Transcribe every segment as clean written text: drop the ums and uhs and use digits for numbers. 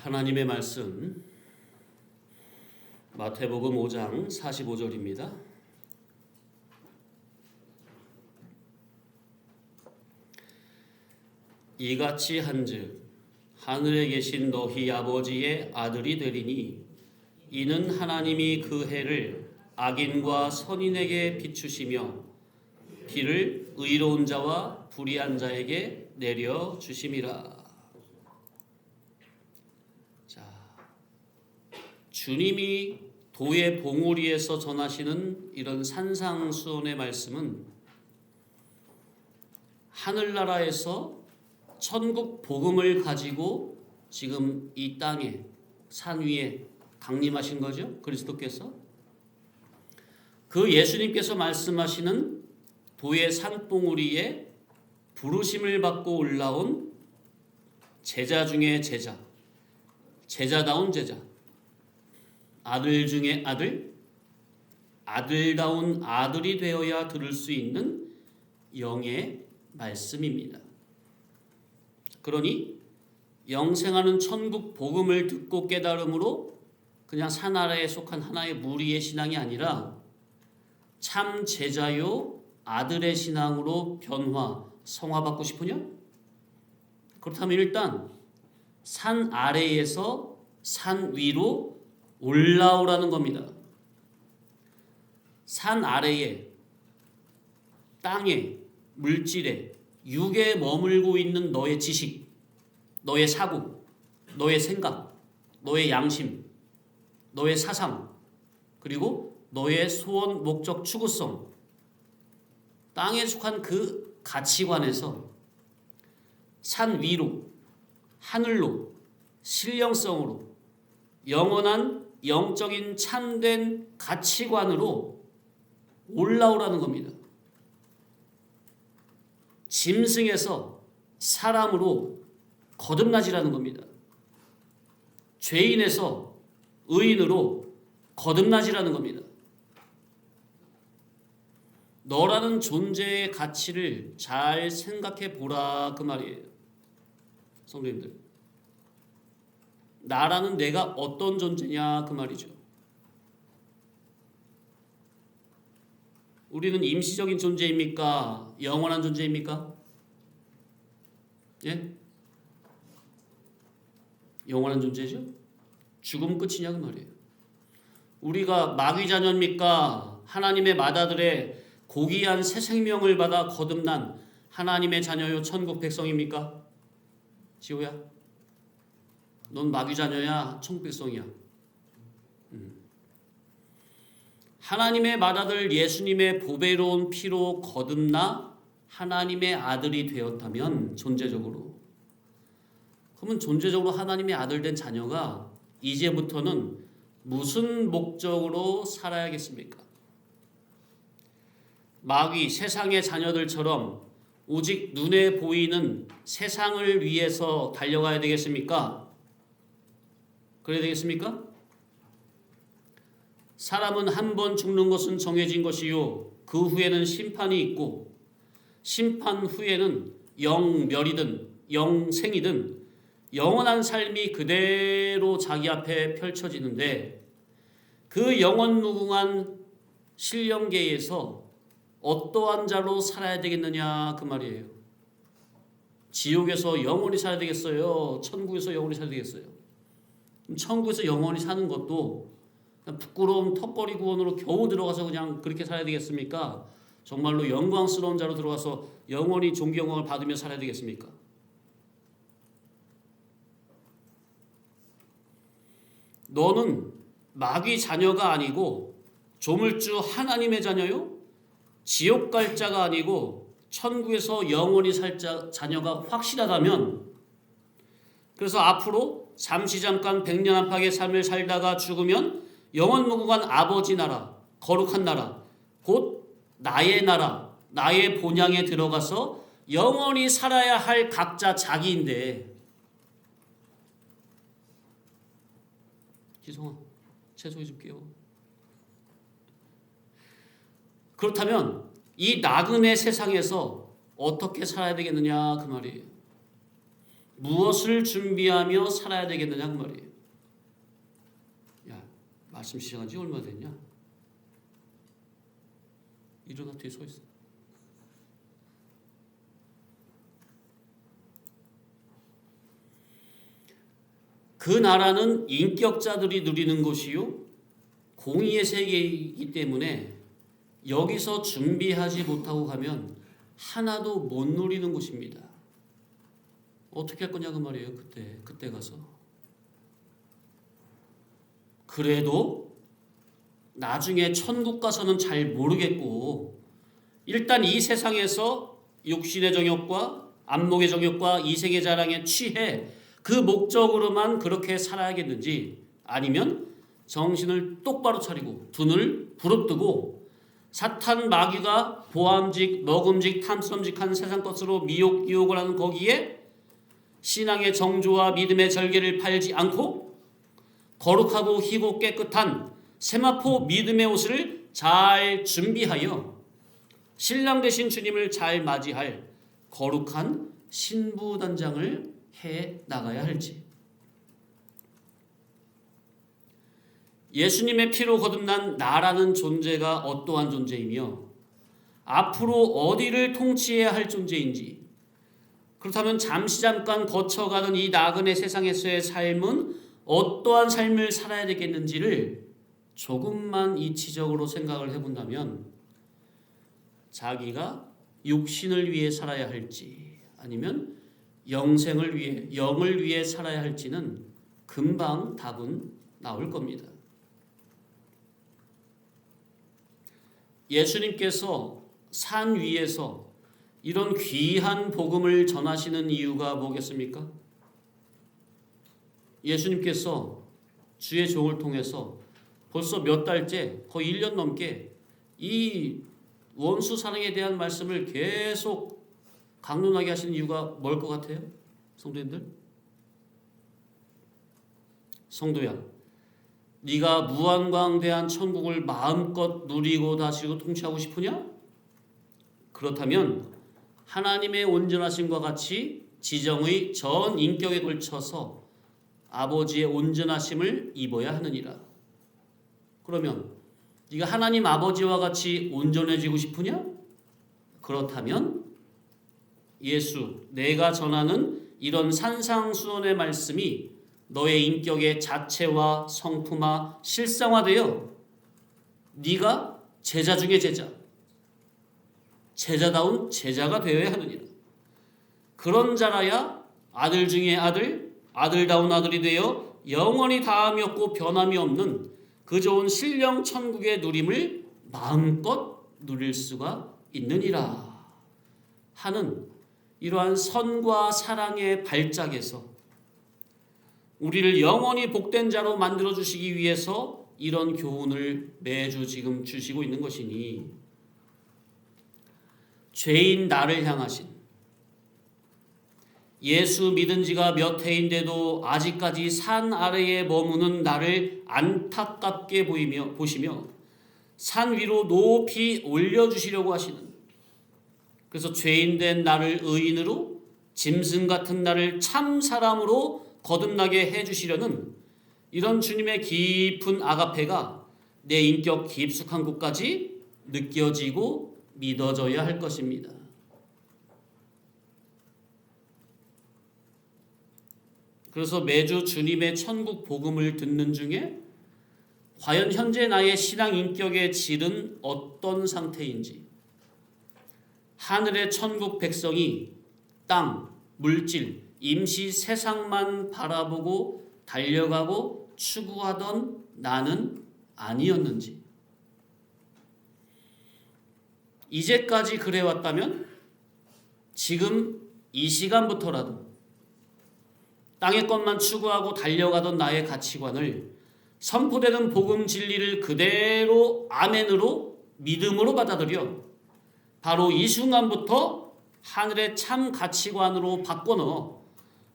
하나님의 말씀 마태복음 5장 45절입니다. 이같이 한즉 하늘에 계신 너희 아버지의 아들이 되리니 이는 하나님이 그 해를 악인과 선인에게 비추시며 비를 의로운 자와 불의한 자에게 내려 주심이라. 주님이 도의 봉우리에서 전하시는 이런 산상수훈의 말씀은 하늘나라에서 천국 복음을 가지고 지금 이 땅에 산 위에 강림하신 거죠. 그리스도께서 그 예수님께서 말씀하시는 도의 산봉우리에 부르심을 받고 올라온 제자 중에 제자, 제자다운 제자, 아들 중에 아들, 아들다운 아들이 되어야 들을 수 있는 영의 말씀입니다. 그러니 영생하는 천국 복음을 듣고 깨달음으로 그냥 산 아래에 속한 하나의 무리의 신앙이 아니라 참 제자요 아들의 신앙으로 변화, 성화받고 싶으냐? 그렇다면 일단 산 아래에서 산 위로 올라오라는 겁니다. 산 아래에, 땅에, 물질에, 육에 머물고 있는 너의 지식, 너의 사고, 너의 생각, 너의 양심, 너의 사상, 그리고 너의 소원, 목적, 추구성, 땅에 속한 그 가치관에서 산 위로, 하늘로, 신령성으로, 영원한 영적인 참된 가치관으로 올라오라는 겁니다. 짐승에서 사람으로 거듭나지라는 겁니다. 죄인에서 의인으로 거듭나지라는 겁니다. 너라는 존재의 가치를 잘 생각해 보라 그 말이에요. 성도님들, 나라는 내가 어떤 존재냐 그 말이죠. 우리는 임시적인 존재입니까? 영원한 존재입니까? 예? 영원한 존재죠. 죽음 끝이냐 그 말이에요. 우리가 마귀 자녀입니까? 하나님의 맏아들의 고귀한 새 생명을 받아 거듭난 하나님의 자녀요 천국 백성입니까? 지호야, 넌 마귀 자녀야, 천국 백성이야. 하나님의 맏아들 예수님의 보배로운 피로 거듭나 하나님의 아들이 되었다면 존재적으로, 그러면 존재적으로 하나님의 아들 된 자녀가 이제부터는 무슨 목적으로 살아야겠습니까? 마귀 세상의 자녀들처럼 오직 눈에 보이는 세상을 위해서 달려가야 되겠습니까? 그래야 되겠습니까? 사람은 한 번 죽는 것은 정해진 것이요 그 후에는 심판이 있고 심판 후에는 영멸이든 영생이든 영원한 삶이 그대로 자기 앞에 펼쳐지는데 그 영원무궁한 신령계에서 어떠한 자로 살아야 되겠느냐 그 말이에요. 지옥에서 영원히 살아야 되겠어요? 천국에서 영원히 살아야 되겠어요? 천국에서 영원히 사는 것도 부끄러운 턱걸이 구원으로 겨우 들어가서 그냥 그렇게 살아야 되겠습니까? 정말로 영광스러운 자로 들어가서 영원히 존귀 영광을 받으며 살아야 되겠습니까? 너는 마귀 자녀가 아니고 조물주 하나님의 자녀요? 지옥 갈 자가 아니고 천국에서 영원히 살 자녀가 확실하다면, 그래서 앞으로 잠시 잠깐 백년 안팎의 삶을 살다가 죽으면 영원무궁한 아버지 나라, 거룩한 나라, 곧 나의 나라, 나의 본향에 들어가서 영원히 살아야 할 각자 자기인데, 희성아, 채소해 줄게요. 그렇다면 이 나그네 세상에서 어떻게 살아야 되겠느냐 그 말이에요. 무엇을 준비하며 살아야 되겠느냐 그 말이에요. 야, 말씀 시작한 지 얼마 됐냐? 일어나 뒤에 서 있어. 그 나라는 인격자들이 누리는 곳이요 공의의 세계이기 때문에 여기서 준비하지 못하고 가면 하나도 못 누리는 곳입니다. 어떻게 할 거냐 그 말이에요. 그때 가서. 그래도 나중에 천국 가서는 잘 모르겠고 일단 이 세상에서 육신의 정욕과 안목의 정욕과 이생의 자랑에 취해 그 목적으로만 그렇게 살아야겠는지 아니면 정신을 똑바로 차리고 눈을 부릅뜨고 사탄 마귀가 보암직, 먹음직, 탐스럼직한 세상 것으로 미혹, 유혹을 하는 거기에 신앙의 정조와 믿음의 절개를 팔지 않고 거룩하고 희고 깨끗한 세마포 믿음의 옷을 잘 준비하여 신랑 되신 주님을 잘 맞이할 거룩한 신부단장을 해 나가야 할지. 예수님의 피로 거듭난 나라는 존재가 어떠한 존재이며 앞으로 어디를 통치해야 할 존재인지, 그렇다면 잠시 잠깐 거쳐가는 이 나그네 세상에서의 삶은 어떠한 삶을 살아야 되겠는지를 조금만 이치적으로 생각을 해본다면 자기가 육신을 위해 살아야 할지 아니면 영생을 위해, 영을 위해 살아야 할지는 금방 답은 나올 겁니다. 예수님께서 산 위에서 이런 귀한 복음을 전하시는 이유가 뭐겠습니까? 예수님께서 주의 종을 통해서 벌써 몇 달째 거의 1년 넘게 이 원수 사랑에 대한 말씀을 계속 강론하게 하시는 이유가 뭘 것 같아요? 성도님들? 성도야, 네가 무한광대한 천국을 마음껏 누리고 다스리고 통치하고 싶으냐? 그렇다면 하나님의 온전하심과 같이 지정의 전 인격에 걸쳐서 아버지의 온전하심을 입어야 하느니라. 그러면 네가 하나님 아버지와 같이 온전해지고 싶으냐? 그렇다면 예수, 내가 전하는 이런 산상수훈의 말씀이 너의 인격의 자체와 성품화, 실상화되어 네가 제자 중에 제자, 제자다운 제자가 되어야 하느니라. 그런 자라야 아들 중에 아들, 아들다운 아들이 되어 영원히 다함이 없고 변함이 없는 그 좋은 신령 천국의 누림을 마음껏 누릴 수가 있느니라 하는 이러한 선과 사랑의 발작에서 우리를 영원히 복된 자로 만들어 주시기 위해서 이런 교훈을 매주 지금 주시고 있는 것이니, 죄인 나를 향하신, 예수 믿은 지가 몇 해인데도 아직까지 산 아래에 머무는 나를 안타깝게 보시며 산 위로 높이 올려주시려고 하시는, 그래서 죄인된 나를 의인으로, 짐승 같은 나를 참 사람으로 거듭나게 해주시려는 이런 주님의 깊은 아가페가 내 인격 깊숙한 곳까지 느껴지고 믿어져야 할 것입니다. 그래서 매주 주님의 천국 복음을 듣는 중에 과연 현재 나의 신앙 인격의 질은 어떤 상태인지, 하늘의 천국 백성이 땅, 물질, 임시 세상만 바라보고 달려가고 추구하던 나는 아니었는지, 이제까지 그래왔다면 지금 이 시간부터라도 땅의 것만 추구하고 달려가던 나의 가치관을 선포되는 복음 진리를 그대로 아멘으로 믿음으로 받아들여 바로 이 순간부터 하늘의 참 가치관으로 바꿔넣어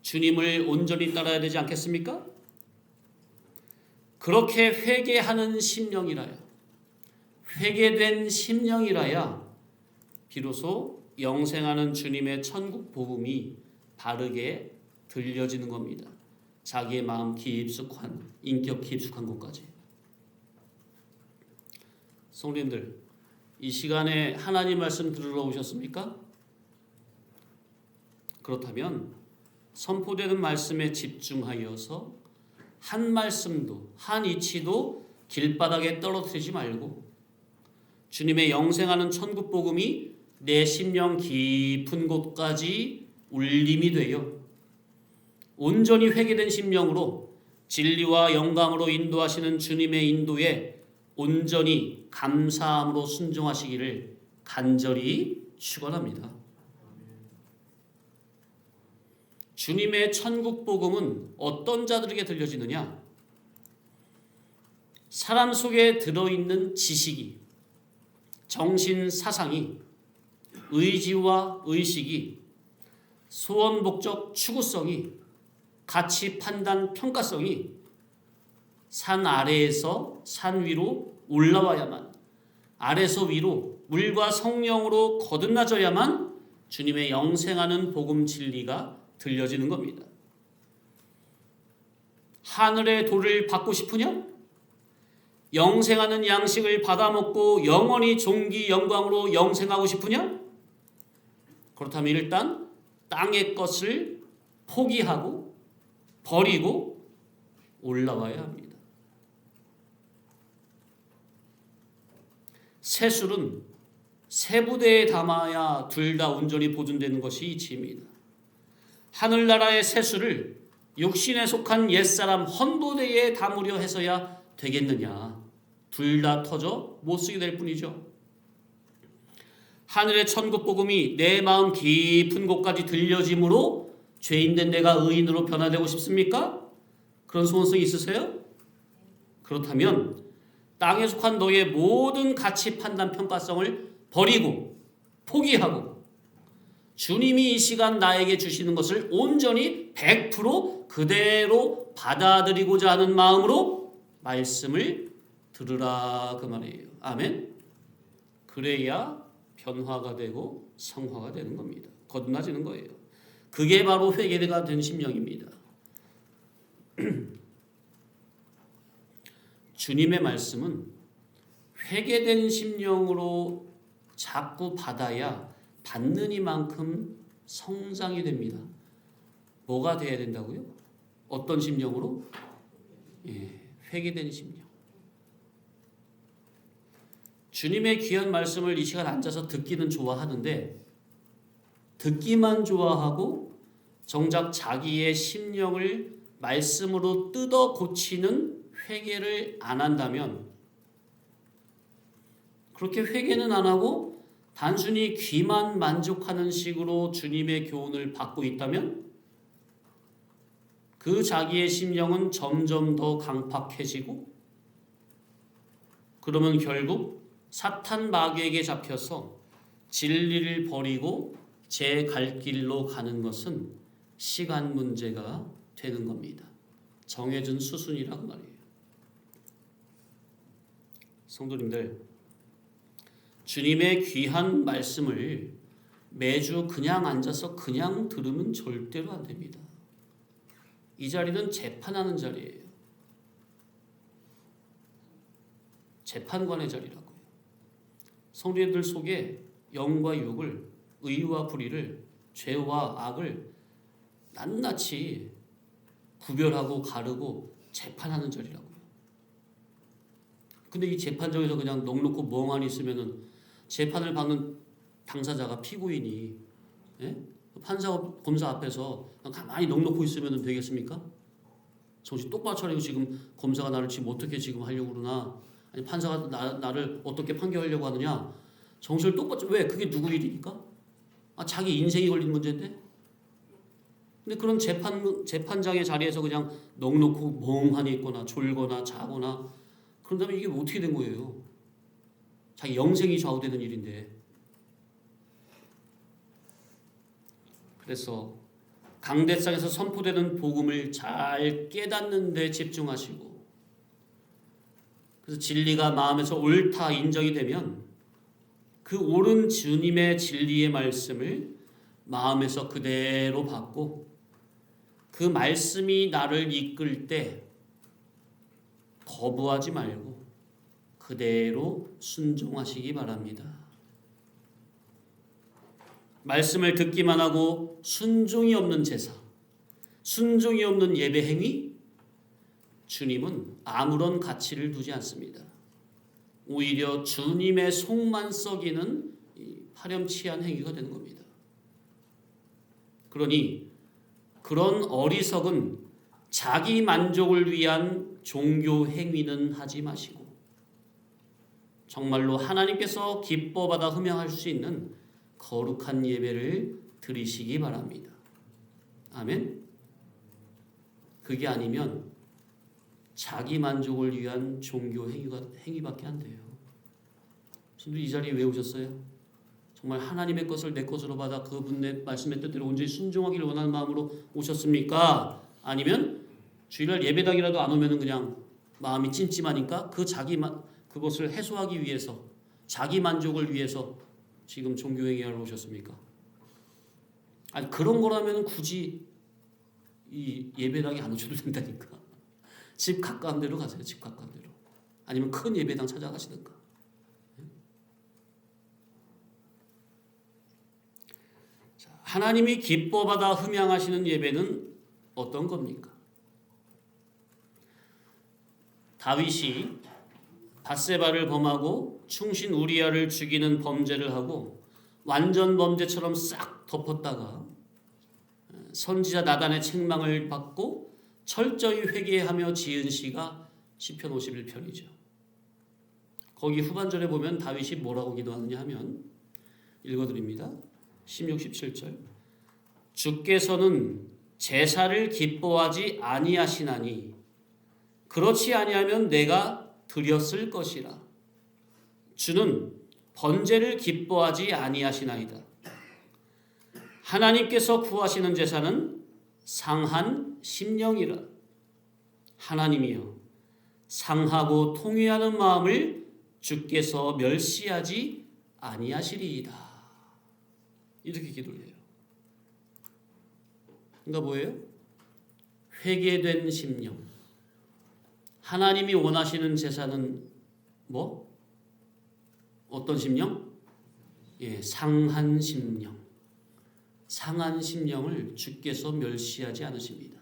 주님을 온전히 따라야 되지 않겠습니까? 그렇게 회개하는 심령이라야, 회개된 심령이라야 비로소 영생하는 주님의 천국 복음이 바르게 들려지는 겁니다. 자기의 마음 깊숙한, 인격 깊숙한 곳까지. 성도님들, 이 시간에 하나님 말씀 들으러 오셨습니까? 그렇다면 선포되는 말씀에 집중하여서 한 말씀도, 한 이치도 길바닥에 떨어뜨리지 말고 주님의 영생하는 천국 복음이 내 심령 깊은 곳까지 울림이 되어 온전히 회개된 심령으로 진리와 영감으로 인도하시는 주님의 인도에 온전히 감사함으로 순종하시기를 간절히 축원합니다. 주님의 천국 복음은 어떤 자들에게 들려지느냐? 사람 속에 들어있는 지식이, 정신 사상이, 의지와 의식이, 소원 목적 추구성이, 가치 판단 평가성이 산 아래에서 산 위로 올라와야만, 아래서 위로 물과 성령으로 거듭나져야만 주님의 영생하는 복음 진리가 들려지는 겁니다. 하늘의 돌을 받고 싶으냐? 영생하는 양식을 받아먹고 영원히 존귀 영광으로 영생하고 싶으냐? 그렇다면 일단 땅의 것을 포기하고 버리고 올라와야 합니다. 새술은 새 부대에 담아야 둘 다 온전히 보존되는 것이 이치입니다. 하늘나라의 새술을 육신에 속한 옛사람 헌부대에 담으려 해서야 되겠느냐? 둘 다 터져 못 쓰게 될 뿐이죠. 하늘의 천국 복음이 내 마음 깊은 곳까지 들려짐으로 죄인된 내가 의인으로 변화되고 싶습니까? 그런 소원성이 있으세요? 그렇다면 땅에 속한 너의 모든 가치 판단 평가성을 버리고 포기하고 주님이 이 시간 나에게 주시는 것을 온전히 100% 그대로 받아들이고자 하는 마음으로 말씀을 들으라 그 말이에요. 아멘. 그래야 변화가 되고 성화가 되는 겁니다. 거듭나지는 거예요. 그게 바로 회개가 된 심령입니다. 주님의 말씀은 회개된 심령으로 자꾸 받아야 받는 이만큼 성장이 됩니다. 뭐가 돼야 된다고요? 어떤 심령으로? 회개된 심령. 주님의 귀한 말씀을 이 시간 앉아서 듣기는 좋아하는데 듣기만 좋아하고 정작 자기의 심령을 말씀으로 뜯어 고치는 회개를 안 한다면, 그렇게 회개는 안 하고 단순히 귀만 만족하는 식으로 주님의 교훈을 받고 있다면 그 자기의 심령은 점점 더 강팍해지고 그러면 결국 사탄 마귀에게 잡혀서 진리를 버리고 제 갈 길로 가는 것은 시간 문제가 되는 겁니다. 정해진 수순이라고 말이에요. 성도님들, 주님의 귀한 말씀을 매주 그냥 앉아서 그냥 들으면 절대로 안 됩니다. 이 자리는 재판하는 자리예요. 재판관의 자리라고요. 성도님들 속에 영과 육을, 의와 불의를, 죄와 악을 낱낱이 구별하고 가르고 재판하는 자리라고요. 근데 이 재판정에서 그냥 넋놓고 멍하니 있으면은 재판을 받는 당사자가 피고인이 판사 검사 앞에서 가만히 넋놓고 있으면 되겠습니까? 정신 똑바로 차리고 지금 검사가 나를 지금 어떻게 지금 하려고 그러나, 아니 판사가 나를 어떻게 판결하려고 하느냐, 정신을 똑바로. 왜? 그게 누구 일이니까? 자기 인생이 걸린 문제인데. 근데 그런 재판장의 자리에서 그냥 넋놓고 멍하니 있거나 졸거나 자거나 그런다면 이게 어떻게 된 거예요? 자기 영생이 좌우되는 일인데. 그래서 강대상에서 선포되는 복음을 잘 깨닫는 데 집중하시고, 그래서 진리가 마음에서 옳다 인정이 되면 그 옳은 주님의 진리의 말씀을 마음에서 그대로 받고 그 말씀이 나를 이끌 때 거부하지 말고 그대로 순종하시기 바랍니다. 말씀을 듣기만 하고 순종이 없는 제사, 순종이 없는 예배 행위, 주님은 아무런 가치를 두지 않습니다. 오히려 주님의 속만 썩이는 파렴치한 행위가 되는 겁니다. 그러니 그런 어리석은 자기 만족을 위한 종교 행위는 하지 마시고 정말로 하나님께서 기뻐받아 흠양할 수 있는 거룩한 예배를 드리시기 바랍니다. 아멘. 그게 아니면 자기 만족을 위한 종교 행위밖에 안 돼요. 이 자리에 왜 오셨어요? 정말 하나님의 것을 내 것으로 받아 그분의 말씀의 뜻대로 온전히 순종하기를 원하는 마음으로 오셨습니까? 아니면 주일날 예배당이라도 안 오면은 그냥 마음이 찜찜하니까 그것을 해소하기 위해서 자기 만족을 위해서 지금 종교 행위하러 오셨습니까? 아니 그런 거라면 굳이 이 예배당에 안 오셔도 된다니까. 집 가까운 데로 가세요. 집 가까운 데로. 아니면 큰 예배당 찾아가시든가. 자, 하나님이 기뻐받아 흠양하시는 예배는 어떤 겁니까? 다윗이 밧세바를 범하고 충신 우리아를 죽이는 범죄를 하고 완전 범죄처럼 싹 덮었다가 선지자 나단의 책망을 받고 철저히 회개하며 지은 시가 시편 51편이죠. 거기 후반절에 보면 다윗이 뭐라고 기도하느냐 하면 읽어드립니다. 16, 17절 주께서는 제사를 기뻐하지 아니하시나니 그렇지 아니하면 내가 드렸을 것이라. 주는 번제를 기뻐하지 아니하시나이다. 하나님께서 구하시는 제사는 상한 심령이라. 하나님이여 상하고 통회하는 마음을 주께서 멸시하지 아니하시리이다. 이렇게 기도를 해요. 그러니까 뭐예요? 회개된 심령. 하나님이 원하시는 제사는 뭐? 어떤 심령? 상한 심령. 상한 심령을 주께서 멸시하지 않으십니다.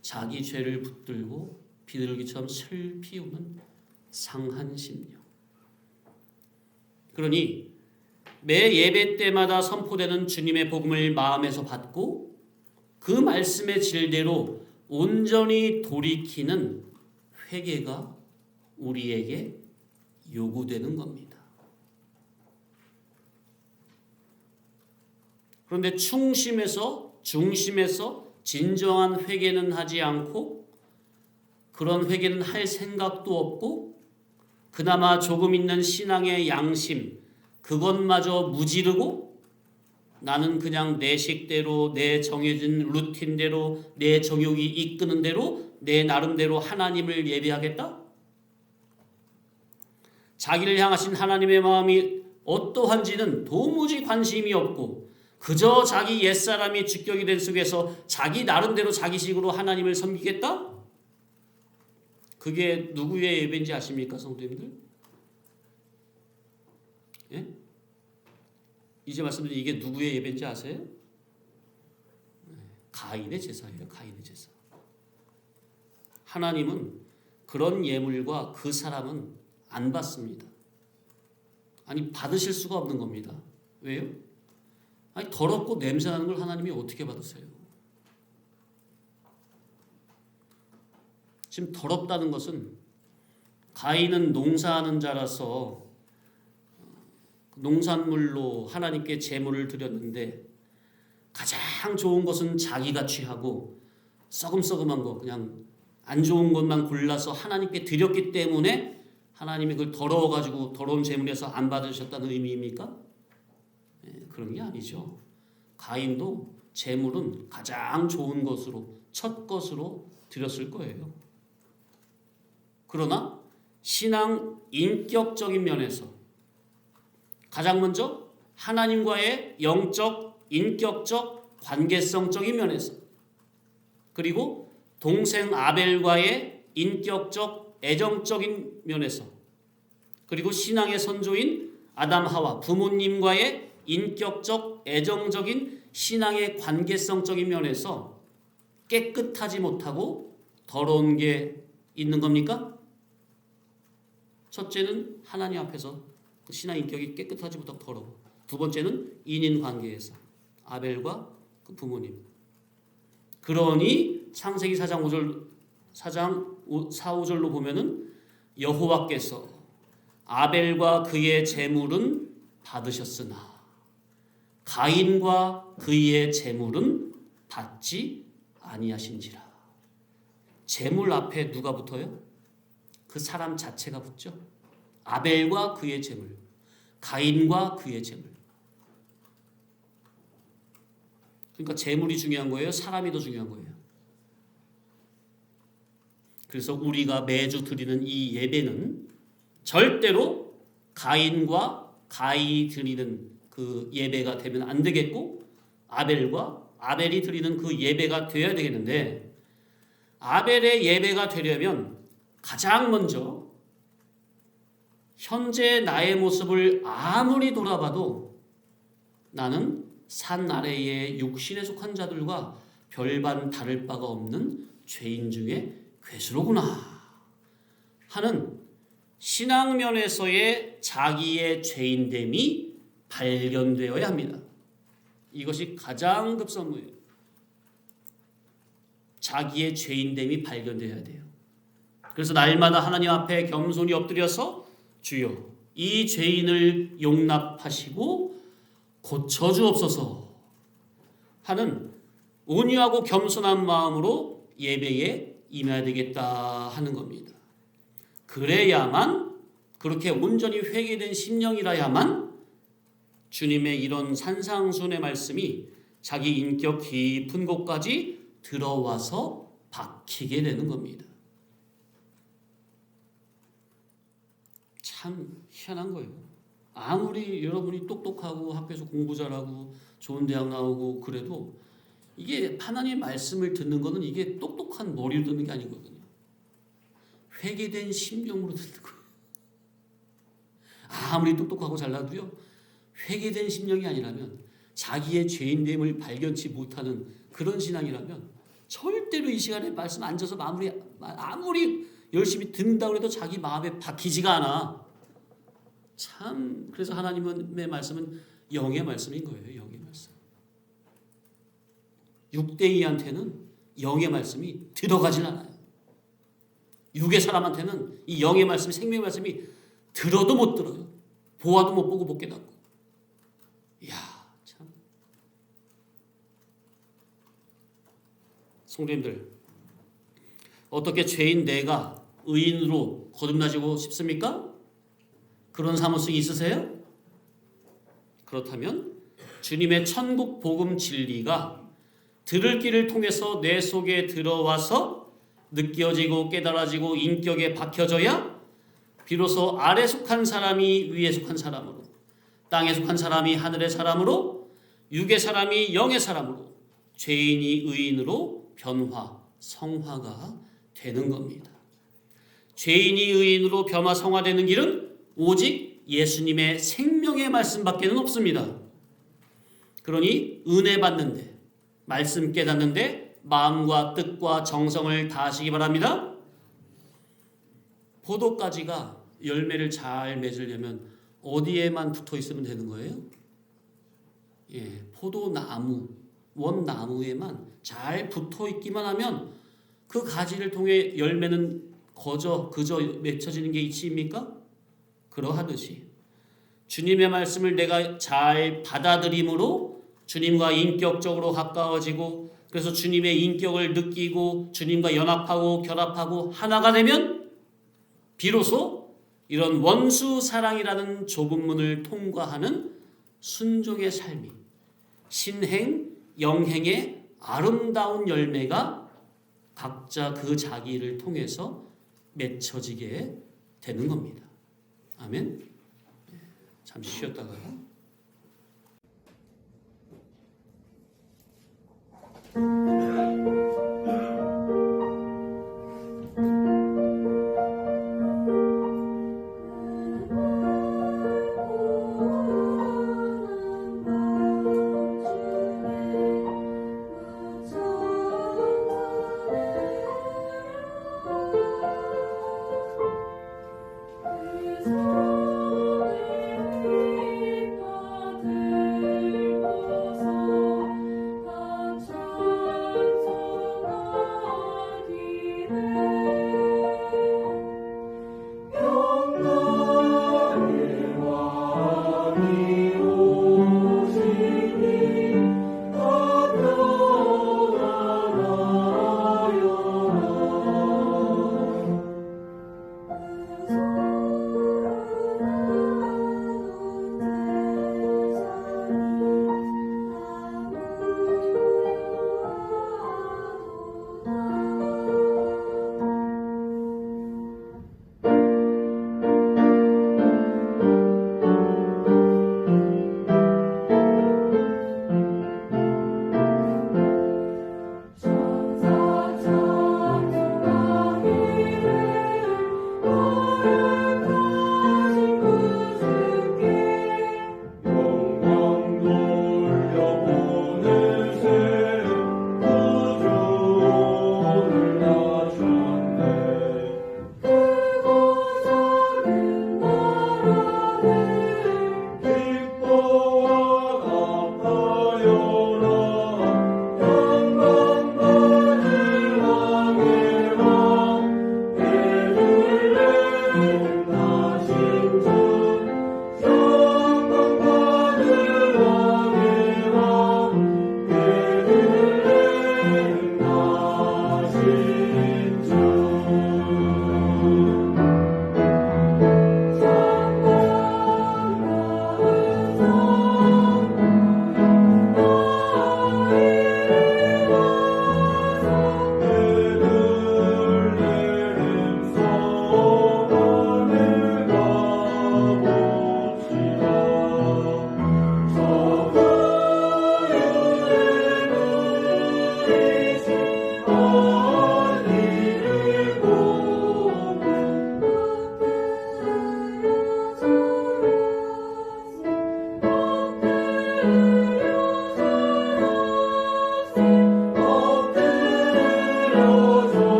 자기 죄를 붙들고 비둘기처럼 슬피 우는 상한 심령. 그러니 매 예배 때마다 선포되는 주님의 복음을 마음에서 받고 그 말씀의 질대로 온전히 돌이키는 회개가 우리에게 요구되는 겁니다. 그런데 중심에서 진정한 회개는 하지 않고 그런 회개는 할 생각도 없고 그나마 조금 있는 신앙의 양심 그것마저 무지르고 나는 그냥 내 식대로 내 정해진 루틴대로 내 정욕이 이끄는 대로 내 나름대로 하나님을 예배하겠다? 자기를 향하신 하나님의 마음이 어떠한지는 도무지 관심이 없고 그저 자기 옛사람이 주격이 된 속에서 자기 나름대로 자기식으로 하나님을 섬기겠다? 그게 누구의 예배인지 아십니까, 성도님들? 예? 이제 말씀드린 이게 누구의 예배인지 아세요? 가인의 제사예요. 가인의 제사. 하나님은 그런 예물과 그 사람은 안 받습니다. 아니 받으실 수가 없는 겁니다. 왜요? 아니 더럽고 냄새나는 걸 하나님이 어떻게 받으세요? 지금 더럽다는 것은 가인은 농사하는 자라서 농산물로 하나님께 제물을 드렸는데 가장 좋은 것은 자기가 취하고 썩음썩음한 거 그냥 안 좋은 것만 골라서 하나님께 드렸기 때문에 하나님이 그걸 더러워가지고 더러운 제물에서 안 받으셨다는 의미입니까? 그런 게 아니죠. 가인도 제물은 가장 좋은 것으로 첫 것으로 드렸을 거예요. 그러나 신앙 인격적인 면에서 가장 먼저 하나님과의 영적 인격적 관계성적인 면에서 그리고 동생 아벨과의 인격적 애정적인 면에서, 그리고 신앙의 선조인 아담 하와 부모님과의 인격적 애정적인 신앙의 관계성적인 면에서 깨끗하지 못하고 더러운 게 있는 겁니까? 첫째는 하나님 앞에서 그 신앙 인격이 깨끗하지 못하고 더러워. 두 번째는 인인 관계에서 아벨과 그 부모님. 그러니 창세기 4장 4, 5절로 보면은 여호와께서 아벨과 그의 제물은 받으셨으나 가인과 그의 제물은 받지 아니하신지라. 제물 앞에 누가 붙어요? 그 사람 자체가 붙죠. 아벨과 그의 제물, 가인과 그의 제물. 그러니까 제물이 중요한 거예요? 사람이 더 중요한 거예요? 그래서 우리가 매주 드리는 이 예배는 절대로 가인과 가이 드리는 그 예배가 되면 안 되겠고, 아벨과 아벨이 드리는 그 예배가 되어야 되겠는데, 아벨의 예배가 되려면 가장 먼저 현재 나의 모습을 아무리 돌아봐도 나는 산 아래의 육신에 속한 자들과 별반 다를 바가 없는 죄인 중에 괴수로구나 하는 신앙면에서의 자기의 죄인됨이 발견되어야 합니다. 이것이 가장 급선무예요. 자기의 죄인됨이 발견되어야 돼요. 그래서 날마다 하나님 앞에 겸손히 엎드려서 주여 이 죄인을 용납하시고 고쳐주옵소서 하는 온유하고 겸손한 마음으로 예배에 임해야 되겠다 하는 겁니다. 그래야만, 그렇게 온전히 회개된 심령이라야만 주님의 이런 산상순의 말씀이 자기 인격 깊은 곳까지 들어와서 박히게 되는 겁니다. 참 희한한 거예요. 아무리 여러분이 똑똑하고 학교에서 공부 잘하고 좋은 대학 나오고 그래도 이게 하나님의 말씀을 듣는 거는 이게 똑똑한 머리로 듣는 게 아니거든요. 회개된 심령으로 듣는 거예요. 아무리 똑똑하고 잘나도요, 회개된 심령이 아니라면, 자기의 죄인됨을 발견치 못하는 그런 신앙이라면 절대로 이 시간에 말씀 앉아서 아무리 열심히 듣는다고 해도 자기 마음에 박히지가 않아. 참, 그래서 하나님의 말씀은 영의 말씀인 거예요. 영의 말씀. 육대이한테는 영의 말씀이 들어가질 않아요. 육의 사람한테는 이 영의 말씀이, 생명의 말씀이 들어도 못 들어요. 보아도 못 보고 못 깨닫고. 이야, 참. 성도님들, 어떻게 죄인 내가 의인으로 거듭나지고 싶습니까? 그런 사모성이 있으세요? 그렇다면 주님의 천국 복음 진리가 들을 길을 통해서 내 속에 들어와서 느껴지고 깨달아지고 인격에 박혀져야 비로소 아래 속한 사람이 위에 속한 사람으로, 땅에 속한 사람이 하늘의 사람으로, 육의 사람이 영의 사람으로, 죄인이 의인으로 변화, 성화가 되는 겁니다. 죄인이 의인으로 변화, 성화되는 길은 오직 예수님의 생명의 말씀밖에는 없습니다. 그러니 은혜 받는데, 말씀 깨닫는데 마음과 뜻과 정성을 다하시기 바랍니다. 포도가지가 열매를 잘 맺으려면 어디에만 붙어 있으면 되는 거예요? 예, 포도나무, 원나무에만 잘 붙어 있기만 하면 그 가지를 통해 열매는 그저 맺혀지는 게 있습니까? 그러하듯이 주님의 말씀을 내가 잘 받아들임으로 주님과 인격적으로 가까워지고, 그래서 주님의 인격을 느끼고 주님과 연합하고 결합하고 하나가 되면 비로소 이런 원수 사랑이라는 좁은 문을 통과하는 순종의 삶이, 신행, 영행의 아름다운 열매가 각자 그 자기를 통해서 맺혀지게 되는 겁니다. 아멘. 잠시 쉬었다가요.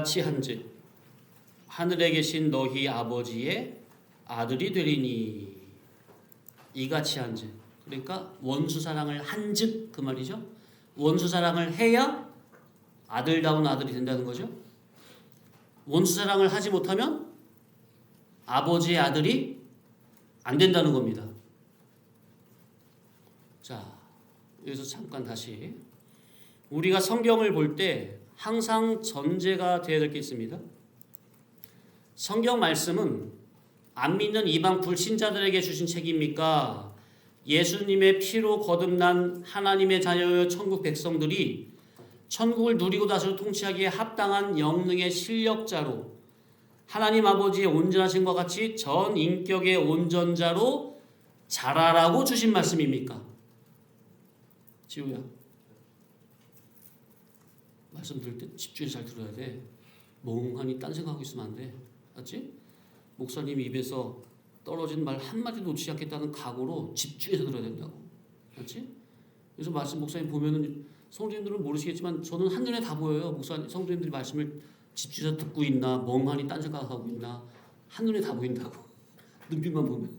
이같이 한즉 하늘에 계신 너희 아버지의 아들이 되리니. 이같이 한즉, 그러니까 원수 사랑을 한즉 그 말이죠. 원수 사랑을 해야 아들다운 아들이 된다는 거죠. 원수 사랑을 하지 못하면 아버지의 아들이 안 된다는 겁니다. 자, 여기서 잠깐 다시 우리가 성경을 볼 때 항상 전제가 되어야 될 게 있습니다. 성경 말씀은 안 믿는 이방 불신자들에게 주신 책입니까? 예수님의 피로 거듭난 하나님의 자녀여 천국 백성들이 천국을 누리고 다스려 통치하기에 합당한 영능의 실력자로 하나님 아버지의 온전하심과 같이 전 인격의 온전자로 자라라고 주신 말씀입니까? 지우야, 말씀 들을 때 집중해서 잘 들어야 돼. 멍하니 딴 생각하고 있으면 안 돼. 맞지? 목사님 입에서 떨어진 말 한마디도 놓치지 않겠다는 각오로 집중해서 들어야 된다고. 맞지? 그래서 말씀 목사님 보면은 성도님들은 모르시겠지만 저는 한눈에 다 보여요. 목사님, 성도님들이 말씀을 집중해서 듣고 있나 멍하니 딴 생각하고 있나 한눈에 다 보인다고. 눈빛만 보면.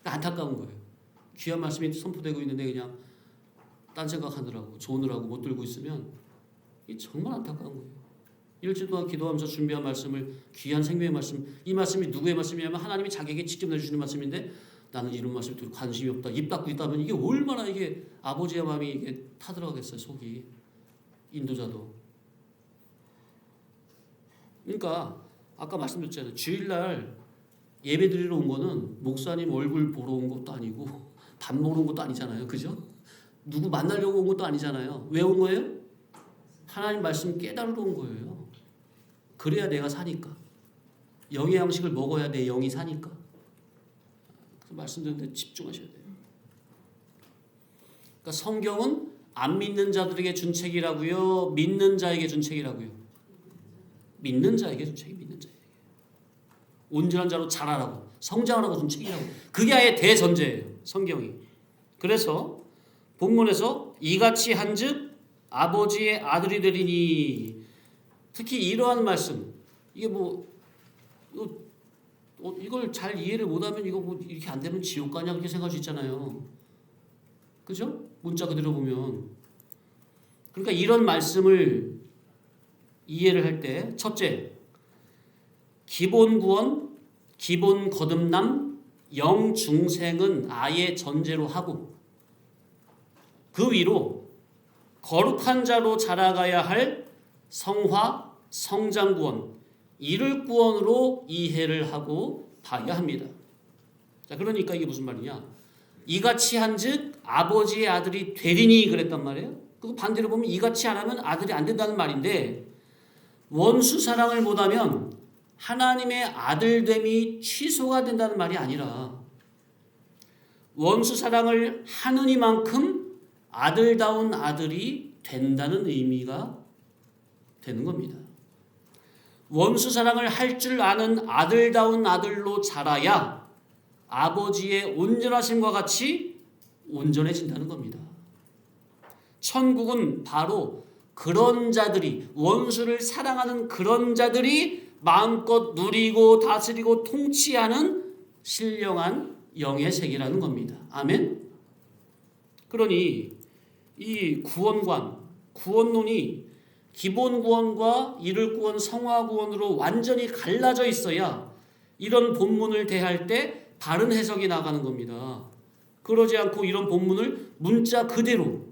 안타까운 거예요. 귀한 말씀이 선포되고 있는데 그냥 딴 생각하느라고 조느라고 못 들고 있으면 이 정말 안타까운 거예요. 일주일 동안 기도하면서 준비한 말씀을, 귀한 생명의 말씀, 이 말씀이 누구의 말씀이냐면 하나님이 자기에게 직접 내주시는 말씀인데 나는 이런 말씀에 관심이 없다, 입 닫고 있다면 이게 얼마나 이게 아버지의 마음이 이게 타들어가겠어요. 속이. 인도자도. 그러니까 아까 말씀드렸잖아요. 주일날 예배 드리러 온 거는 목사님 얼굴 보러 온 것도 아니고 밥 먹으러 온 것도 아니잖아요. 그죠? 누구 만나려고 온 것도 아니잖아요. 왜 온 거예요? 하나님 말씀 깨달으러 온 거예요. 그래야 내가 사니까. 영의 양식을 먹어야 내 영이 사니까. 그 말씀드렸는데 집중하셔야 돼요. 그러니까 성경은 안 믿는 자들에게 준 책이라고요? 믿는 자에게 준 책이라고요? 믿는 자에게 준 책이 믿는 자에게. 온전한 자로 자라라고, 성장하라고 준 책이라고. 그게 아예 대전제예요. 성경이. 그래서 본문에서 이같이 한즉 아버지의 아들이 되리니, 특히 이러한 말씀, 이게 뭐 이걸 잘 이해를 못하면 이거 뭐 이렇게 안 되면 지옥 가냐 그렇게 생각할 수 있잖아요. 그죠? 문자 그대로 보면. 그러니까 이런 말씀을 이해를 할 때 첫째, 기본 구원, 기본 거듭남, 영 중생은 아예 전제로 하고 그 위로 거룩한 자로 자라가야 할 성화, 성장 구원, 이를 구원으로 이해를 하고 봐야 합니다. 자, 그러니까 이게 무슨 말이냐? 이같이 한즉 아버지의 아들이 되리니 그랬단 말이에요. 그 반대로 보면 이같이 안 하면 아들이 안 된다는 말인데, 원수 사랑을 못하면 하나님의 아들됨이 취소가 된다는 말이 아니라 원수 사랑을 하느니만큼 아들다운 아들이 된다는 의미가 되는 겁니다. 원수 사랑을 할 줄 아는 아들다운 아들로 자라야 아버지의 온전하심과 같이 온전해진다는 겁니다. 천국은 바로 그런 자들이, 원수를 사랑하는 그런 자들이 마음껏 누리고 다스리고 통치하는 신령한 영의 세계라는 겁니다. 아멘? 그러니 이 구원관, 구원론이 기본 구원과 이를 구원, 성화 구원으로 완전히 갈라져 있어야 이런 본문을 대할 때 바른 해석이 나가는 겁니다. 그러지 않고 이런 본문을 문자 그대로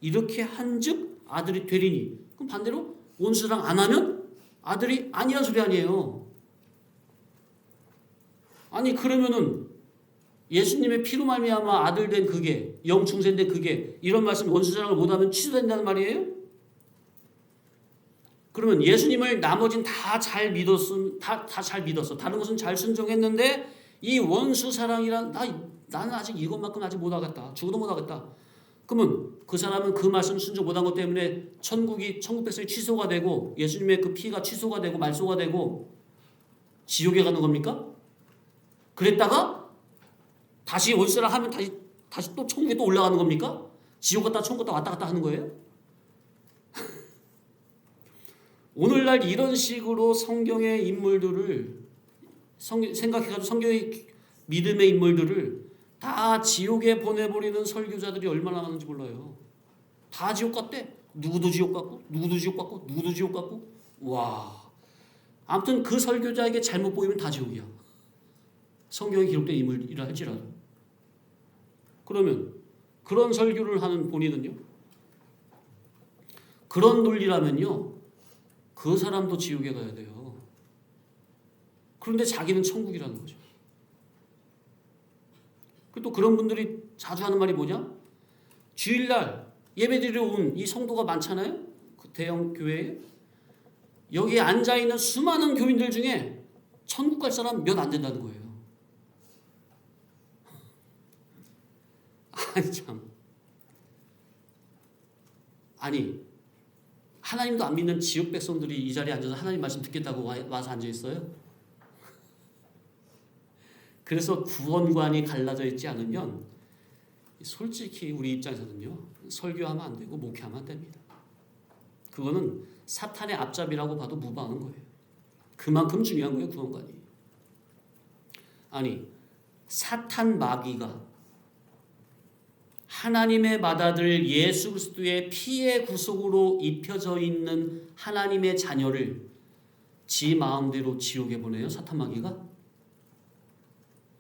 이렇게 한즉 아들이 되리니, 그럼 반대로 원수랑 안 하면 아들이 아니란 소리 아니에요. 아니 그러면은 예수님의 피로 말미암아 아들 된 그게, 영 중생 된 그게, 이런 말씀 원수 사랑을 못하면 취소된다는 말이에요? 그러면 예수님을 나머진 다 잘 믿었어. 다른 것은 잘 순종했는데 이 원수 사랑이란 나는 아직 이것만큼 아직 못하겠다. 죽어도 못하겠다. 그러면 그 사람은 그 말씀 순종 못한 것 때문에 천국 백성이 취소가 되고 예수님의 그 피가 취소가 되고 말소가 되고 지옥에 가는 겁니까? 그랬다가 다시 원수 사랑 하면 다시 또 천국에 또 올라가는 겁니까? 지옥 갔다 천국 갔다 왔다 갔다 하는 거예요? 오늘날 이런 식으로 성경의 인물들을 생각해가지고 성경의 믿음의 인물들을 다 지옥에 보내버리는 설교자들이 얼마나 많은지 몰라요. 다 지옥 갔대. 누구도 지옥 갔고 누구도 지옥 갔고 누구도 지옥 갔고. 와, 아무튼 그 설교자에게 잘못 보이면 다 지옥이야. 성경에 기록된 인물이라 할지라도. 그러면 그런 설교를 하는 본인은요, 그런 논리라면요, 그 사람도 지옥에 가야 돼요. 그런데 자기는 천국이라는 거죠. 또 그런 분들이 자주 하는 말이 뭐냐? 주일날 예배드리러 온 이 성도가 많잖아요. 그 대형 교회에. 여기에 앉아있는 수많은 교인들 중에 천국 갈 사람 몇 안 된다는 거예요. 아니 참. 아니 하나님도 안 믿는 지옥 백성들이 이 자리에 앉아서 하나님 말씀 듣겠다고 와서 앉아있어요. 그래서 구원관이 갈라져 있지 않으면 솔직히 우리 입장에서는요, 설교하면 안 되고 목회하면 안 됩니다. 그거는 사탄의 앞잡이라고 봐도 무방한 거예요. 그만큼 중요한 거예요, 구원관이. 아니 사탄 마귀가 하나님의 맏아들 예수 그리스도의 피의 구속으로 입혀져 있는 하나님의 자녀를 지 마음대로 지옥에 보내요, 사탄 마귀가?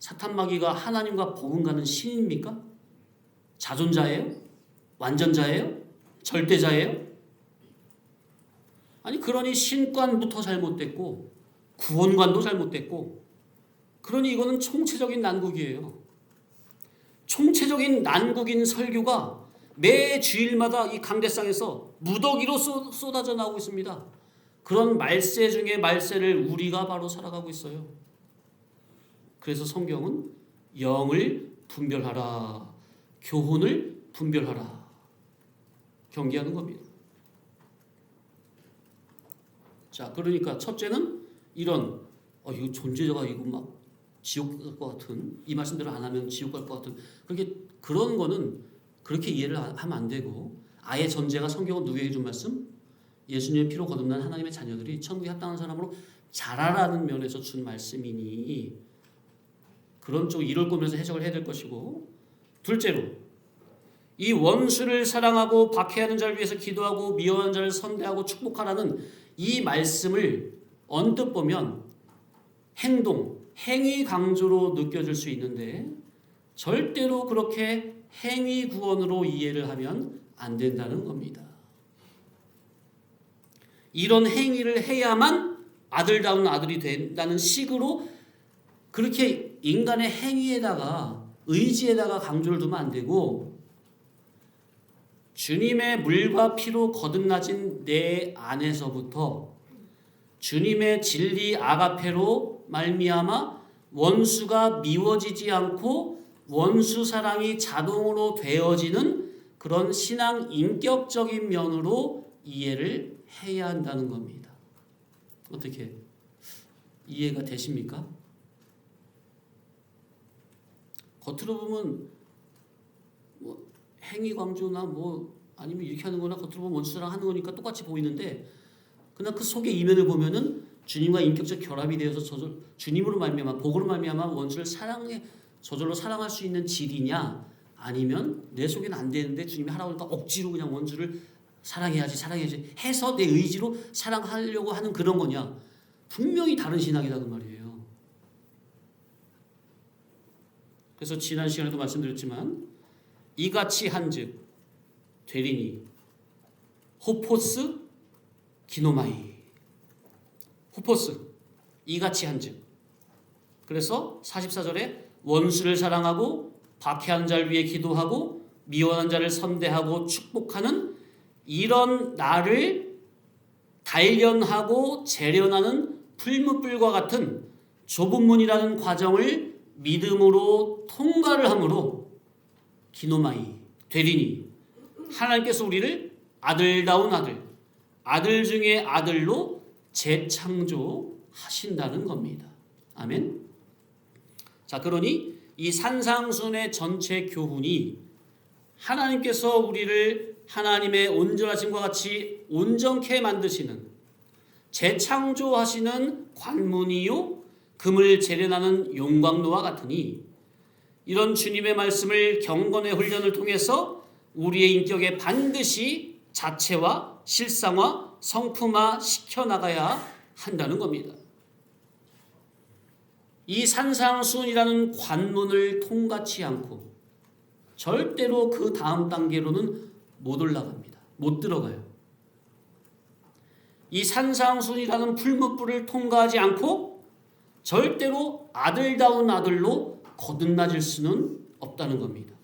사탄 마귀가 하나님과 버금가는 신입니까? 자존자예요? 완전자예요? 절대자예요? 아니 그러니 신관부터 잘못됐고 구원관도 잘못됐고, 그러니 이거는 총체적인 난국이에요. 총체적인 난국인 설교가 매 주일마다 이 강대상에서 무더기로 쏟아져 나오고 있습니다. 그런 말세 중에 말세를 우리가 바로 살아가고 있어요. 그래서 성경은 영을 분별하라, 교훈을 분별하라 경계하는 겁니다. 자, 그러니까 첫째는 이런 이거 존재자가 이거 막 지옥 갈 것 같은, 이 말씀대로 안 하면 지옥 갈 것 같은, 그런 거는 그렇게 이해를 하면 안 되고, 아예 전제가 성경은 누구에게 준 말씀? 예수님의 피로 거듭난 하나님의 자녀들이 천국에 합당한 사람으로 자라라는 면에서 준 말씀이니 그런 쪽 이럴 거면서 해석을 해야 될 것이고, 둘째로 이 원수를 사랑하고 박해하는 자를 위해서 기도하고 미워하는 자를 선대하고 축복하라는 이 말씀을 언뜻 보면 행위 강조로 느껴질 수 있는데 절대로 그렇게 행위 구원으로 이해를 하면 안 된다는 겁니다. 이런 행위를 해야만 아들다운 아들이 된다는 식으로 그렇게 인간의 행위에다가 의지에다가 강조를 두면 안 되고, 주님의 물과 피로 거듭나진 내 안에서부터 주님의 진리 아가페로 말미암아 원수가 미워지지 않고 원수 사랑이 자동으로 되어지는 그런 신앙 인격적인 면으로 이해를 해야 한다는 겁니다. 어떻게 이해가 되십니까? 겉으로 보면 뭐 행위 강조나 뭐 아니면 이렇게 하는 거나 겉으로 보면 원수랑 하는 거니까 똑같이 보이는데, 그러나 그 속의 이면을 보면은 주님과 인격적 결합이 되어서 주님으로 말미암아 복으로 말미암아 원수를 저절로 사랑할 수 있는 질이냐, 아니면 내 속에는 안 되는데 주님이 하라고 하니까 억지로 그냥 원수를 사랑해야지 해서 내 의지로 사랑하려고 하는 그런 거냐, 분명히 다른 신앙이라는 말이에요. 그래서 지난 시간에도 말씀드렸지만 이같이 한즉 되리니 호포스 기노마이, 호포스 이같이 한즉. 그래서 44절에 원수를 사랑하고 박해한 자를 위해 기도하고 미워하는 자를 선대하고 축복하는 이런 나를 단련하고 재련하는 풀무불과 같은 좁은 문이라는 과정을 믿음으로 통과를 함으로 기노마이 되리니 하나님께서 우리를 아들다운 아들 중에 아들로 재창조하신다는 겁니다. 아멘. 자, 그러니 이 산상순의 전체 교훈이 하나님께서 우리를 하나님의 온전하심과 같이 온전케 만드시는, 재창조하시는 관문이요 금을 재련하는 용광로와 같으니 이런 주님의 말씀을 경건의 훈련을 통해서 우리의 인격에 반드시 자체화, 실상화, 성품화 시켜나가야 한다는 겁니다. 이 산상수훈이라는 관문을 통과치 않고 절대로 그 다음 단계로는 못 올라갑니다. 못 들어가요. 이 산상수훈이라는 풀무불을 통과하지 않고 절대로 아들다운 아들로 거듭나질 수는 없다는 겁니다.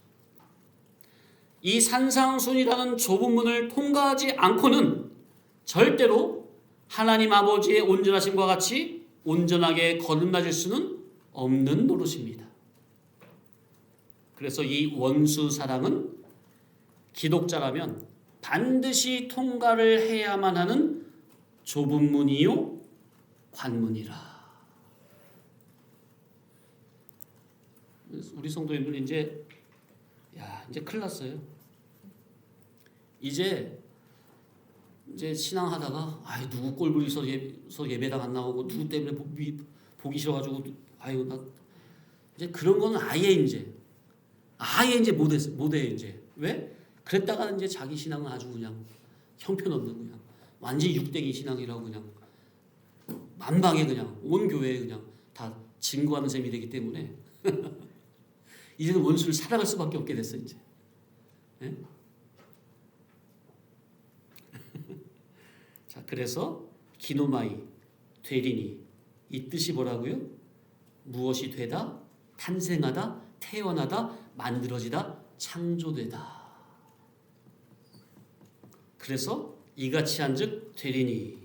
이 산상수훈이라는 좁은 문을 통과하지 않고는 절대로 하나님 아버지의 온전하심과 같이 온전하게 거듭나질 수는 없는 노릇입니다. 그래서 이 원수 사랑은 기독자라면 반드시 통과를 해야만 하는 좁은 문이요 관문이라. 우리 성도님들 이제 큰일 났어요. 이제 신앙하다가 누구 꼴 보기서 예배당 안 나오고 누구 때문에 보기 싫어가지고 나 이제 그런 거는 아예 이제 못해 이제. 왜? 그랬다가 이제 자기 신앙은 아주 그냥 형편없는 그냥 완전히 육대기 신앙이라고 그냥 만방에 그냥 온 교회에 그냥 다 증거하는 셈이 되기 때문에 이제는 원수를 사랑할 수밖에 없게 됐어 이제. 네? 자, 그래서 기노마이 되리니 이 뜻이 뭐라고요? 무엇이 되다, 탄생하다, 태어나다, 만들어지다, 창조되다. 그래서 이같이 한즉 되리니.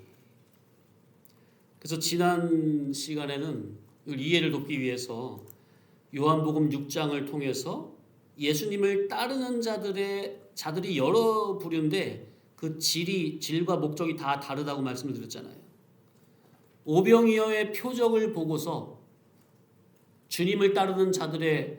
그래서 지난 시간에는 이해를 돕기 위해서 요한복음 6장을 통해서 예수님을 따르는 자들이 여러 부류인데 그 질과 목적이 다 다르다고 말씀을 드렸잖아요. 오병이어의 표적을 보고서 주님을 따르는 자들이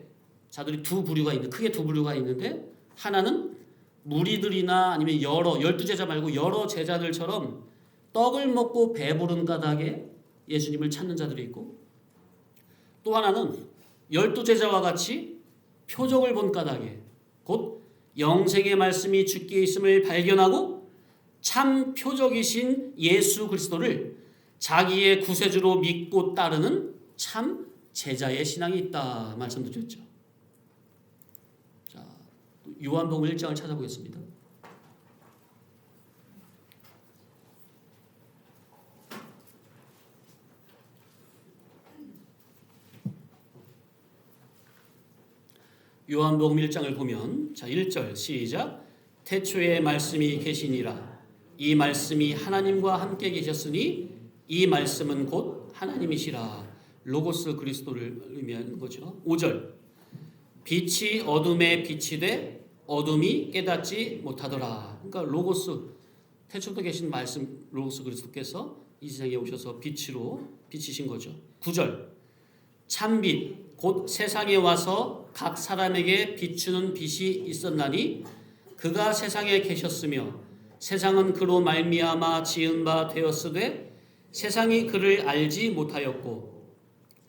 크게 두 부류가 있는데, 하나는 무리들이나 아니면 12제자 말고 여러 제자들처럼 떡을 먹고 배부른 까닭에 예수님을 찾는 자들이 있고, 또 하나는 12제자와 같이 표적을 본 까닭에 곧 영생의 말씀이 주께 있음을 발견하고 참 표적이신 예수 그리스도를 자기의 구세주로 믿고 따르는 참 제자의 신앙이 있다 말씀드렸죠. 자, 요한복음 1장을 찾아보겠습니다. 요한복음 1장을 보면 1절 시작. 태초에 말씀이 계시니라. 이 말씀이 하나님과 함께 계셨으니 이 말씀은 곧 하나님이시라. 로고스 그리스도를 의미하는 거죠. 5절 빛이 어둠에 빛이 돼 어둠이 깨닫지 못하더라. 그러니까 로고스, 태초부터 계신 말씀 로고스 그리스도께서 이 세상에 오셔서 빛으로 비치신 거죠. 9절 참빛 곧 세상에 와서 각 사람에게 비추는 빛이 있었나니 그가 세상에 계셨으며 세상은 그로 말미암아 지은 바 되었으되 세상이 그를 알지 못하였고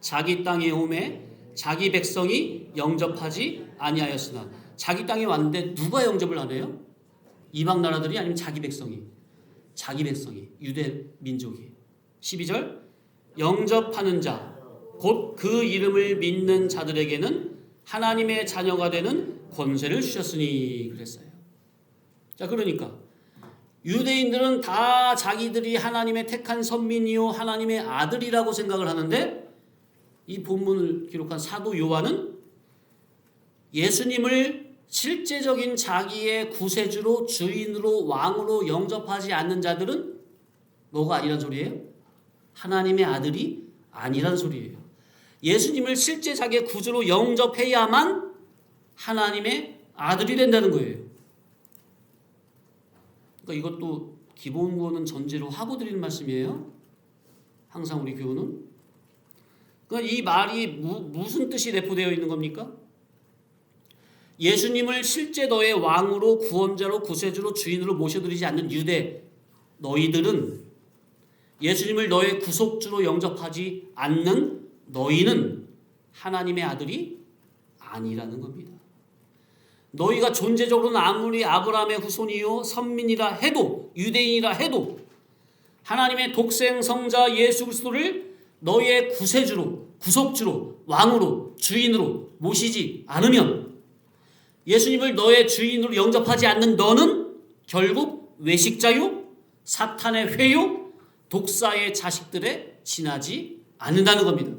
자기 땅에 오매 자기 백성이 영접하지 아니하였으나. 자기 땅에 왔는데 누가 영접을 안 해요? 이방 나라들이 아니면 자기 백성이 유대 민족이. 12절 영접하는 자 곧 그 이름을 믿는 자들에게는 하나님의 자녀가 되는 권세를 주셨으니 그랬어요. 자, 그러니까 유대인들은 다 자기들이 하나님의 택한 선민이요 하나님의 아들이라고 생각을 하는데, 이 본문을 기록한 사도 요한은 예수님을 실제적인 자기의 구세주로 주인으로 왕으로 영접하지 않는 자들은 뭐가 아니란 소리예요? 하나님의 아들이 아니란 소리예요. 예수님을 실제 자기의 구주로 영접해야만 하나님의 아들이 된다는 거예요. 그러니까 이것도 기본구원은 전제로 하고 드리는 말씀이에요. 항상 우리 교우는. 그러니까 이 말이 무슨 뜻이 내포되어 있는 겁니까? 예수님을 실제 너의 왕으로 구원자로 구세주로 주인으로 모셔드리지 않는 유대 너희들은 예수님을 너의 구속주로 영접하지 않는 너희는 하나님의 아들이 아니라는 겁니다. 너희가 존재적으로는 아무리 아브라함의 후손이요 선민이라 해도 유대인이라 해도 하나님의 독생 성자 예수 그리스도를 너희의 구세주로 구속주로 왕으로 주인으로 모시지 않으면, 예수님을 너의 주인으로 영접하지 않는 너는 결국 외식자요 사탄의 회요 독사의 자식들에 지나지 않는다는 겁니다.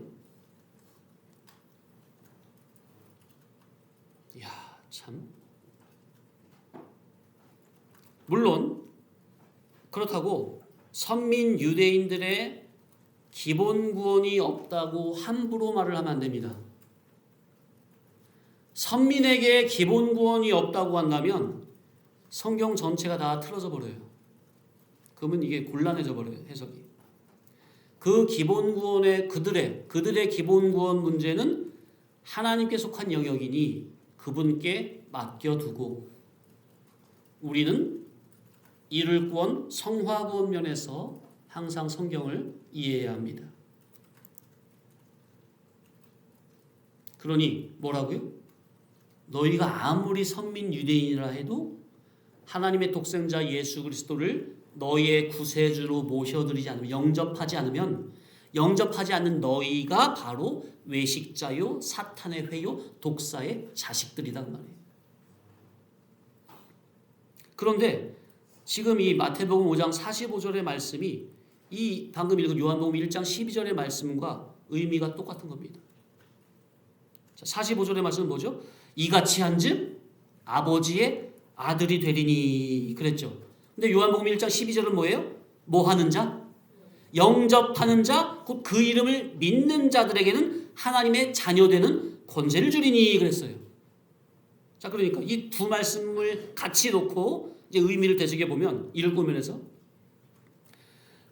참. 물론 그렇다고 선민 유대인들의 기본 구원이 없다고 함부로 말을 하면 안 됩니다. 선민에게 기본 구원이 없다고 한다면 성경 전체가 다 틀어져 버려요. 그러면 이게 곤란해져 버려요, 해석이. 그 기본 구원의 그들의 기본 구원 문제는 하나님께 속한 영역이니 그분께 맡겨두고, 우리는 이룰 구원, 성화 구원 면에서 항상 성경을 이해해야 합니다. 그러니 뭐라고요? 너희가 아무리 선민 유대인이라 해도 하나님의 독생자 예수 그리스도를 너희의 구세주로 모셔드리지 않으면, 영접하지 않는 너희가 바로 외식자요 사탄의 회요 독사의 자식들이란 말이에요. 그런데 지금 이 마태복음 5장 45절의 말씀이 이 방금 읽은 요한복음 1장 12절의 말씀과 의미가 똑같은 겁니다. 자, 45절의 말씀은 뭐죠? 이같이 한즉 아버지의 아들이 되리니 그랬죠. 근데 요한복음 1장 12절은 뭐예요? 뭐 하는 자? 영접하는 자, 곧 그 이름을 믿는 자들에게는 하나님의 자녀되는 권세를 주리니 그랬어요. 자, 그러니까 이 두 말씀을 같이 놓고 이제 의미를 되새겨보면 읽으면서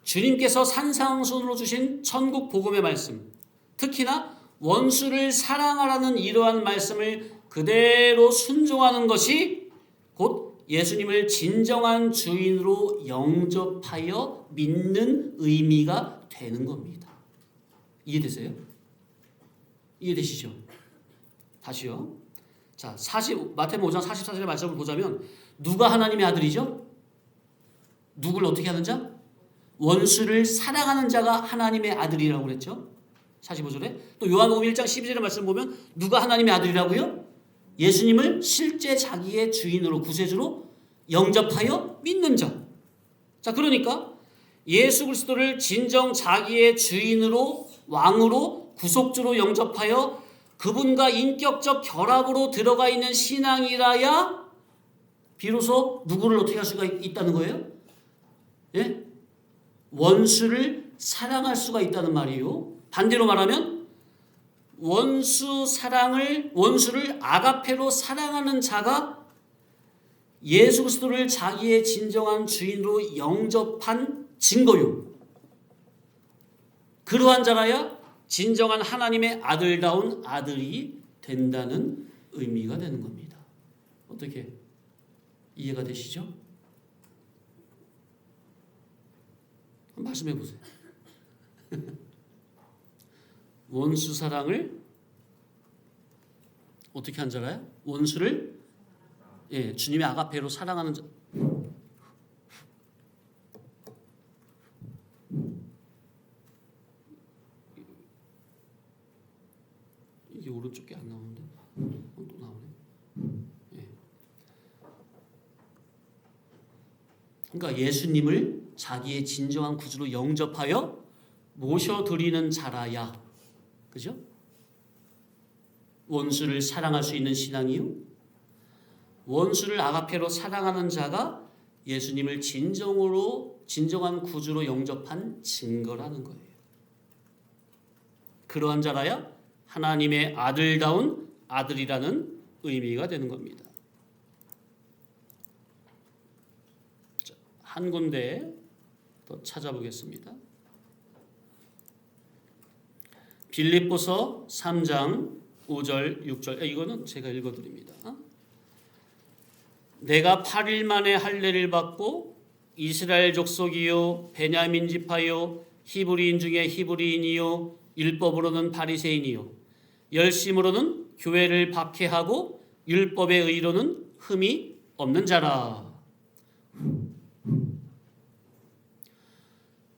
주님께서 산상순으로 주신 천국 복음의 말씀, 특히나 원수를 사랑하라는 이러한 말씀을 그대로 순종하는 것이 곧 예수님을 진정한 주인으로 영접하여 믿는 의미가 되는 겁니다. 이해되세요? 이해되시죠? 다시요. 자, 마태복음 5장 44절의 말씀을 보자면 누가 하나님의 아들이죠? 누구를 어떻게 하는 자? 원수를 사랑하는 자가 하나님의 아들이라고 그랬죠. 45절에. 또 요한복음 1장 12절의 말씀 보면 누가 하나님의 아들이라고요? 예수님을 실제 자기의 주인으로 구세주로 영접하여 믿는 자. 자, 그러니까 예수 그리스도를 진정 자기의 주인으로 왕으로 구속주로 영접하여 그분과 인격적 결합으로 들어가 있는 신앙이라야 비로소 누구를 어떻게 할 수가 있다는 거예요? 예? 원수를 사랑할 수가 있다는 말이요. 반대로 말하면 원수를 아가페로 사랑하는 자가 예수 그리스도를 자기의 진정한 주인으로 영접한 증거요. 그러한 자라야 진정한 하나님의 아들다운 아들이 된다는 의미가 되는 겁니다. 어떻게 이해가 되시죠? 말씀해 보세요. 원수 사랑을 어떻게 한 자라요? 원수를 주님의 아가페로 사랑하는 자. 이게 오른쪽 게 안 나오는데 또 나오네. 그러니까 예수님을 자기의 진정한 구주로 영접하여 모셔드리는 자라야, 그죠? 원수를 사랑할 수 있는 신앙이요. 원수를 아가페로 사랑하는 자가 예수님을 진정한 구주로 영접한 증거라는 거예요. 그러한 자라야 하나님의 아들다운 아들이라는 의미가 되는 겁니다. 자, 한 군데 더 찾아보겠습니다. 빌립보서 3장 5절 6절. 이거는 제가 읽어드립니다. 내가 8일 만에 할례를 받고 이스라엘 족속이요 베냐민 지파요 히브리인 중에 히브리인이요 율법으로는 바리새인이요 열심으로는 교회를 박해하고 율법의 의로는 흠이 없는 자라.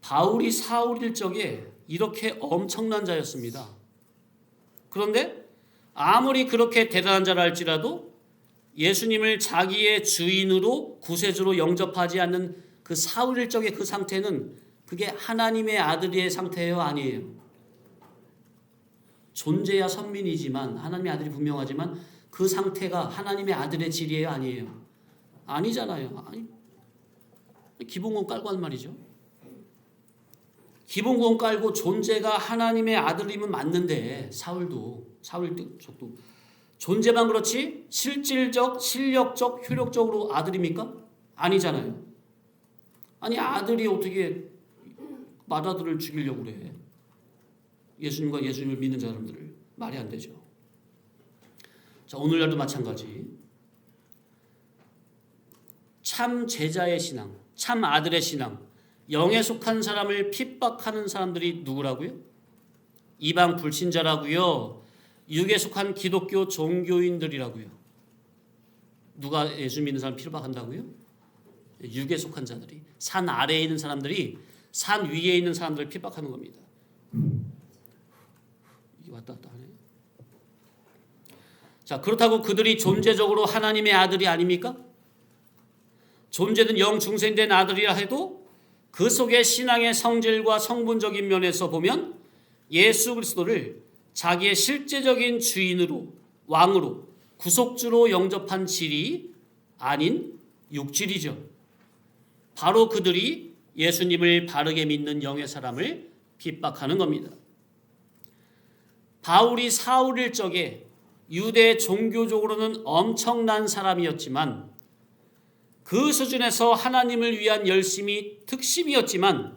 바울이 사울일 적에 이렇게 엄청난 자였습니다. 그런데 아무리 그렇게 대단한 자라 할지라도 예수님을 자기의 주인으로 구세주로 영접하지 않는 그 사울일 적의 그 상태는 그게 하나님의 아들의 상태예요, 아니에요? 존재야 선민이지만 하나님의 아들이 분명하지만 그 상태가 하나님의 아들의 질이에요, 아니에요? 아니잖아요. 아니, 기본권 깔고 한 말이죠. 기본권 깔고 존재가 하나님의 아들이면 맞는데 사울 쪽도 존재만 그렇지 실질적, 실력적, 효력적으로 아들입니까? 아니잖아요. 아니 아들이 어떻게 맏아들을 죽이려고 그래? 예수님과 예수님을 믿는 사람들을 말이 안 되죠. 자, 오늘날도 마찬가지. 참 제자의 신앙, 참 아들의 신앙, 영에 속한 사람을 핍박하는 사람들이 누구라고요? 이방 불신자라고요. 육에 속한 기독교 종교인들이라고요. 누가 예수 믿는 사람 핍박한다고요? 육에 속한 자들이, 산 아래에 있는 사람들이 산 위에 있는 사람들을 핍박하는 겁니다. 이게 왔다 갔다 하네. 자, 그렇다고 그들이 존재적으로 하나님의 아들이 아닙니까? 존재는 영중생된 아들이라 해도 그 속에 신앙의 성질과 성분적인 면에서 보면 예수 그리스도를 자기의 실제적인 주인으로, 왕으로, 구속주로 영접한 질이 아닌 육질이죠. 바로 그들이 예수님을 바르게 믿는 영의 사람을 핍박하는 겁니다. 바울이 사울일 적에 유대 종교적으로는 엄청난 사람이었지만 그 수준에서 하나님을 위한 열심이 특심이었지만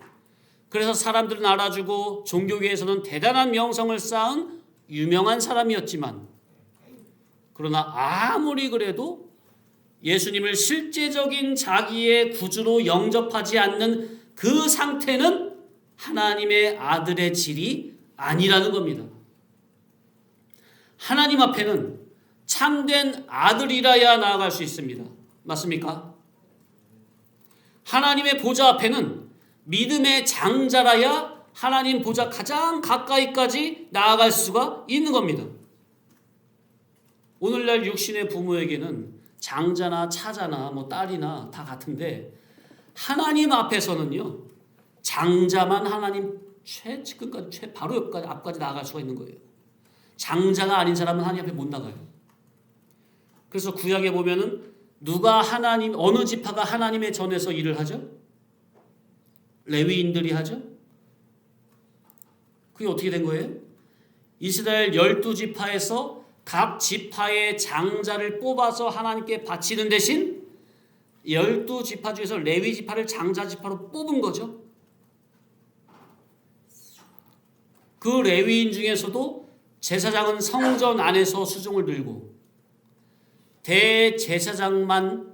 그래서 사람들은 알아주고 종교계에서는 대단한 명성을 쌓은 유명한 사람이었지만 그러나 아무리 그래도 예수님을 실제적인 자기의 구주로 영접하지 않는 그 상태는 하나님의 아들의 질이 아니라는 겁니다. 하나님 앞에는 참된 아들이라야 나아갈 수 있습니다. 맞습니까? 하나님의 보좌 앞에는 믿음의 장자라야 하나님 보좌 가장 가까이까지 나아갈 수가 있는 겁니다. 오늘날 육신의 부모에게는 장자나 차자나 뭐 딸이나 다 같은데 하나님 앞에서는요 장자만 하나님 최측근까지 바로 옆까지 앞까지 나아갈 수가 있는 거예요. 장자가 아닌 사람은 하나님 앞에 못 나가요. 그래서 구약에 보면은 누가 하나님 어느 지파가 하나님의 전에서 일을 하죠? 레위인들이 하죠? 그게 어떻게 된 거예요? 이스라엘 12지파에서 각 지파의 장자를 뽑아서 하나님께 바치는 대신 12지파 중에서 레위 지파를 장자 지파로 뽑은 거죠. 그 레위인 중에서도 제사장은 성전 안에서 수종을 들고 대제사장만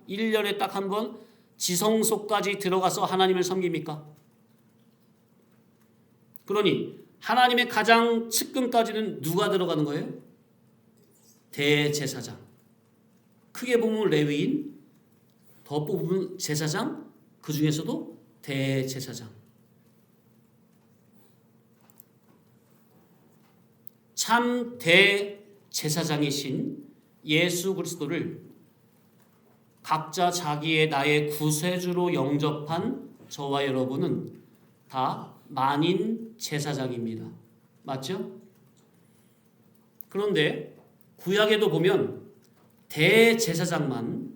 1년에 딱 한 번 지성소까지 들어가서 하나님을 섬깁니까? 그러니 하나님의 가장 측근까지는 누가 들어가는 거예요? 대제사장. 크게 보면 레위인, 더 뽑으면 제사장, 그 중에서도 대제사장. 참 대제사장이신 예수 그리스도를 각자 자기의 나의 구세주로 영접한 저와 여러분은 다 만인 제사장입니다. 맞죠? 그런데 구약에도 보면 대제사장만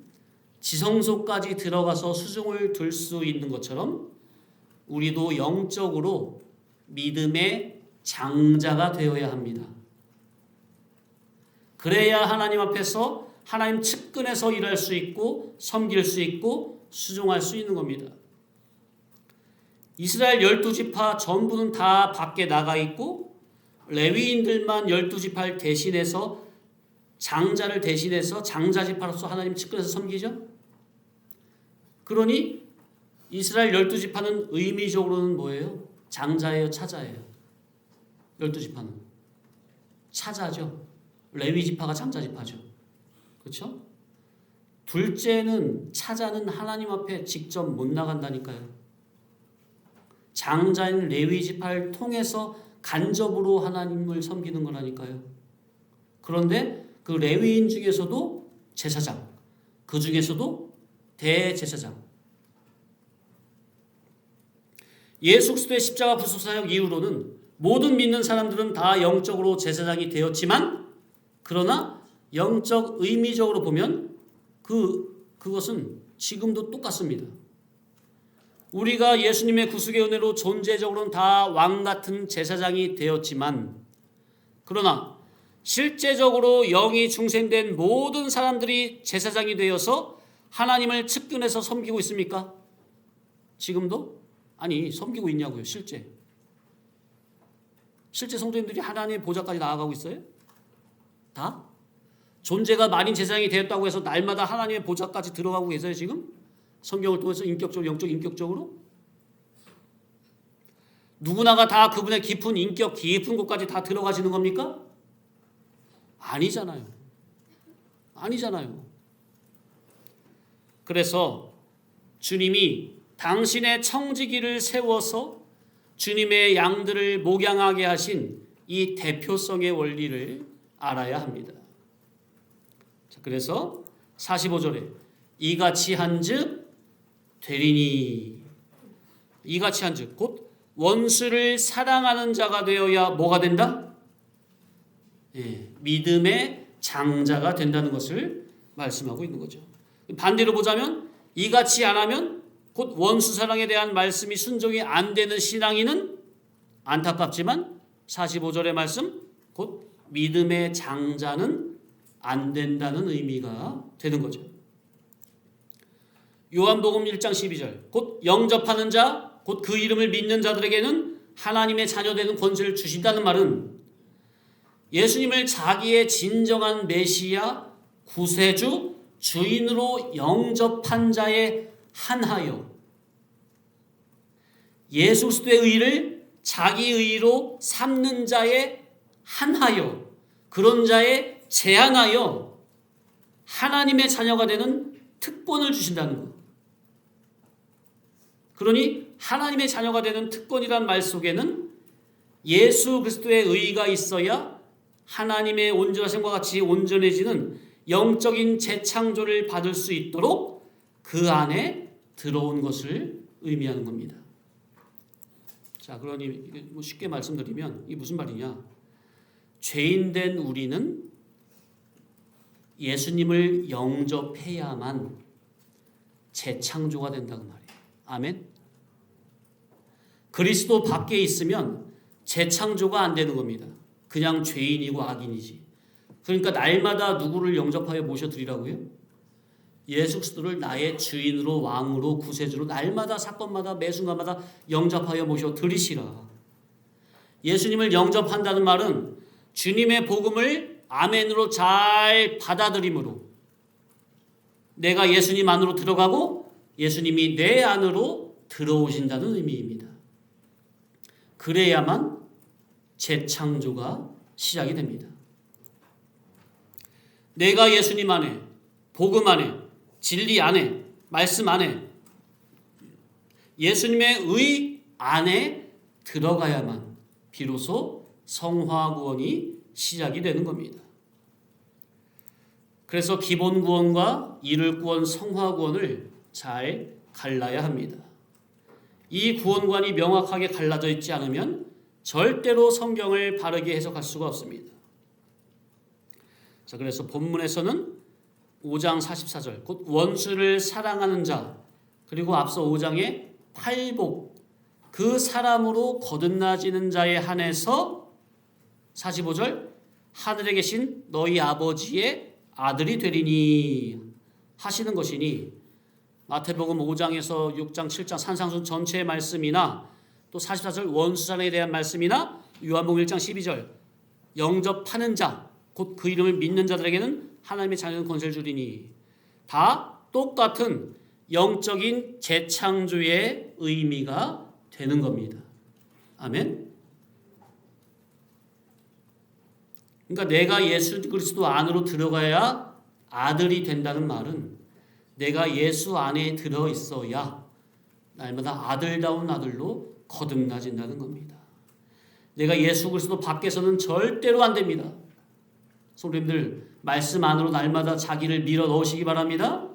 지성소까지 들어가서 수종을 들 수 있는 것처럼 우리도 영적으로 믿음의 장자가 되어야 합니다. 그래야 하나님 앞에서 하나님 측근에서 일할 수 있고 섬길 수 있고 수종할 수 있는 겁니다. 이스라엘 12지파 전부는 다 밖에 나가 있고 레위인들만 12지파를 대신해서 장자를 대신해서 장자지파로서 하나님 측근에서 섬기죠. 그러니 이스라엘 12지파는 의미적으로는 뭐예요? 장자예요, 차자예요? 12지파는 차자죠. 레위 지파가 장자 지파죠. 그렇죠? 둘째는 차자는 하나님 앞에 직접 못 나간다니까요. 장자인 레위 지파를 통해서 간접으로 하나님을 섬기는 거라니까요. 그런데 그 레위인 중에서도 제사장, 그 중에서도 대제사장. 예수 그리스도의 십자가 부활 사역 이후로는 모든 믿는 사람들은 다 영적으로 제사장이 되었지만, 그러나 영적 의미적으로 보면 그것은 지금도 똑같습니다. 우리가 예수님의 구속의 은혜로 존재적으로는 다 왕 같은 제사장이 되었지만, 그러나 실제적으로 영이 중생된 모든 사람들이 제사장이 되어서 하나님을 측근해서 섬기고 있습니까? 지금도? 아니, 섬기고 있냐고요. 실제 성도님들이 하나님의 보좌까지 나아가고 있어요? 다? 존재가 만인 제사장이 되었다고 해서 날마다 하나님의 보좌까지 들어가고 계세요 지금? 성경을 통해서 인격적으로, 영적 인격적으로? 누구나가 다 그분의 깊은 인격, 깊은 곳까지 다 들어가시는 겁니까? 아니잖아요. 그래서 주님이 당신의 청지기를 세워서 주님의 양들을 목양하게 하신 이 대표성의 원리를 알아야 합니다. 자, 그래서 45절에 이같이 한즉 되리니, 이같이 한즉 곧 원수를 사랑하는 자가 되어야 뭐가 된다? 믿음의 장자가 된다는 것을 말씀하고 있는 거죠. 반대로 보자면 이같이 안 하면 곧 원수 사랑에 대한 말씀이 순종이 안 되는 신앙인은 안타깝지만 45절의 말씀 곧 믿음의 장자는 안 된다는 의미가 되는 거죠. 요한복음 1장 12절 곧 영접하는 자 곧 그 이름을 믿는 자들에게는 하나님의 자녀되는 권세를 주신다는 말은 예수님을 자기의 진정한 메시아, 구세주, 주인으로 영접한 자에 한하여 예수 그리스도의 의를 자기 의로 삼는 자에 한하여 그런 자에 제한하여 하나님의 자녀가 되는 특권을 주신다는 것. 그러니 하나님의 자녀가 되는 특권이란 말 속에는 예수 그리스도의 의가 있어야 하나님의 온전하심과 같이 온전해지는 영적인 재창조를 받을 수 있도록 그 안에 들어온 것을 의미하는 겁니다. 자, 그러니 쉽게 말씀드리면 이게 무슨 말이냐? 죄인된 우리는 예수님을 영접해야만 재창조가 된다고 말이에요. 아멘. 그리스도 밖에 있으면 재창조가 안 되는 겁니다. 그냥 죄인이고 악인이지. 그러니까 날마다 누구를 영접하여 모셔드리라고요? 예수 그리스도를 나의 주인으로 왕으로 구세주로 날마다 사건마다 매 순간마다 영접하여 모셔드리시라. 예수님을 영접한다는 말은 주님의 복음을 아멘으로 잘 받아들임으로 내가 예수님 안으로 들어가고 예수님이 내 안으로 들어오신다는 의미입니다. 그래야만 재창조가 시작이 됩니다. 내가 예수님 안에, 복음 안에, 진리 안에, 말씀 안에, 예수님의 의 안에 들어가야만 비로소 성화 구원이 시작이 되는 겁니다. 그래서 기본 구원과 이를 구원, 성화 구원을 잘 갈라야 합니다. 이 구원관이 명확하게 갈라져 있지 않으면 절대로 성경을 바르게 해석할 수가 없습니다. 자, 그래서 본문에서는 5장 44절 곧 원수를 사랑하는 자 그리고 앞서 5장의 팔복 그 사람으로 거듭나지는 자에 한해서 45절 하늘에 계신 너희 아버지의 아들이 되리니 하시는 것이니 마태복음 5장에서 6장 7장 산상순 전체의 말씀이나 또 44절 원수사랑에 대한 말씀이나 요한복음 1장 12절 영접하는 자 곧 그 이름을 믿는 자들에게는 하나님의 자녀는 권세를 주리니 다 똑같은 영적인 재창조의 의미가 되는 겁니다. 아멘. 그러니까 내가 예수 그리스도 안으로 들어가야 아들이 된다는 말은 내가 예수 안에 들어 있어야 날마다 아들다운 아들로 거듭나진다는 겁니다. 내가 예수 그리스도 밖에서는 절대로 안 됩니다. 성도님들 말씀 안으로 날마다 자기를 밀어 넣으시기 바랍니다.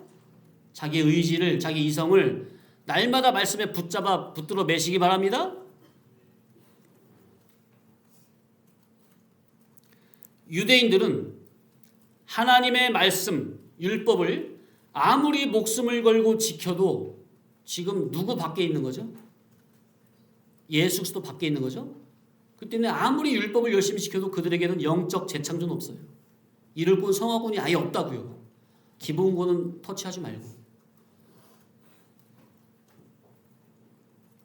자기 의지를, 자기 이성을 날마다 말씀에 붙들어 매시기 바랍니다. 유대인들은 하나님의 말씀, 율법을 아무리 목숨을 걸고 지켜도 지금 누구 밖에 있는 거죠? 예수 그리스도 밖에 있는 거죠? 그 때문에 아무리 율법을 열심히 지켜도 그들에게는 영적 재창조는 없어요. 이를 본 성화군이 아예 없다고요. 기본권은 터치하지 말고.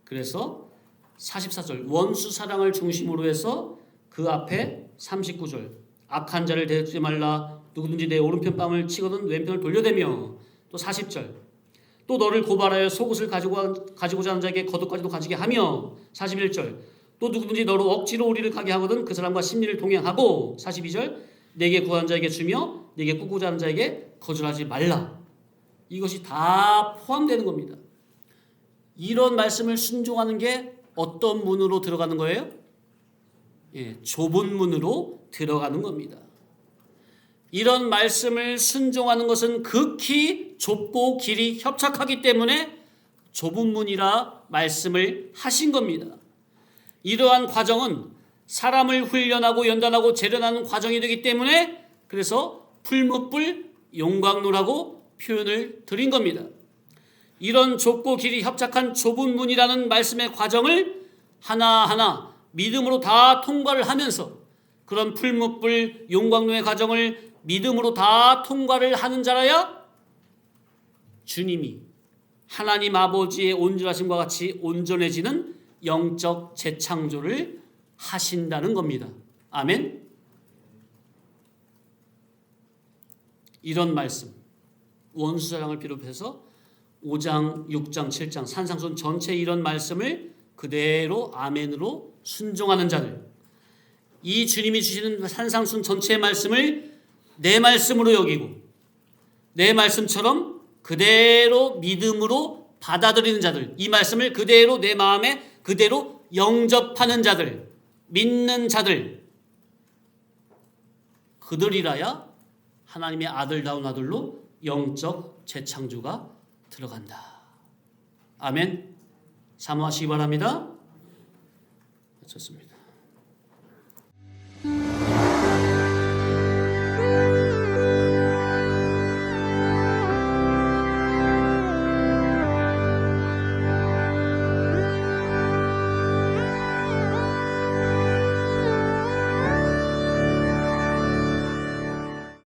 그래서 44절 원수 사랑을 중심으로 해서 그 앞에 39절 악한 자를 대하지 말라 누구든지 내 오른편 뺨을 치거든 왼편을 돌려대며 또 40절 또 너를 고발하여 속옷을 가지고자 하는 자에게 겉옷까지도 가지게 하며 41절 또 누구든지 너로 억지로 우리를 가게 하거든 그 사람과 심리를 동행하고 42절 내게 구한 자에게 주며 내게 꾸고자 하는 자에게 거절하지 말라. 이것이 다 포함되는 겁니다. 이런 말씀을 순종하는 게 어떤 문으로 들어가는 거예요? 좁은 문으로 들어가는 겁니다. 이런 말씀을 순종하는 것은 극히 좁고 길이 협착하기 때문에 좁은 문이라 말씀을 하신 겁니다. 이러한 과정은 사람을 훈련하고 연단하고 재련하는 과정이 되기 때문에 그래서 풀무불 용광로라고 표현을 드린 겁니다. 이런 좁고 길이 협착한 좁은 문이라는 말씀의 과정을 하나하나 믿음으로 다 통과를 하면서 그런 풀무불 용광로의 과정을 믿음으로 다 통과를 하는 자라야 주님이 하나님 아버지의 온전하심과 같이 온전해지는 영적 재창조를 하신다는 겁니다. 아멘. 이런 말씀 원수사랑을 비롯해서 5장, 6장, 7장 산상순 전체 이런 말씀을 그대로 아멘으로 순종하는 자들, 이 주님이 주시는 산상순 전체의 말씀을 내 말씀으로 여기고 내 말씀처럼 그대로 믿음으로 받아들이는 자들, 이 말씀을 그대로 내 마음에 그대로 영접하는 자들, 믿는 자들, 그들이라야 하나님의 아들다운 아들로 영적 재창조가 들어간다. 아멘. 사모하시기 바랍니다. 좋습니다.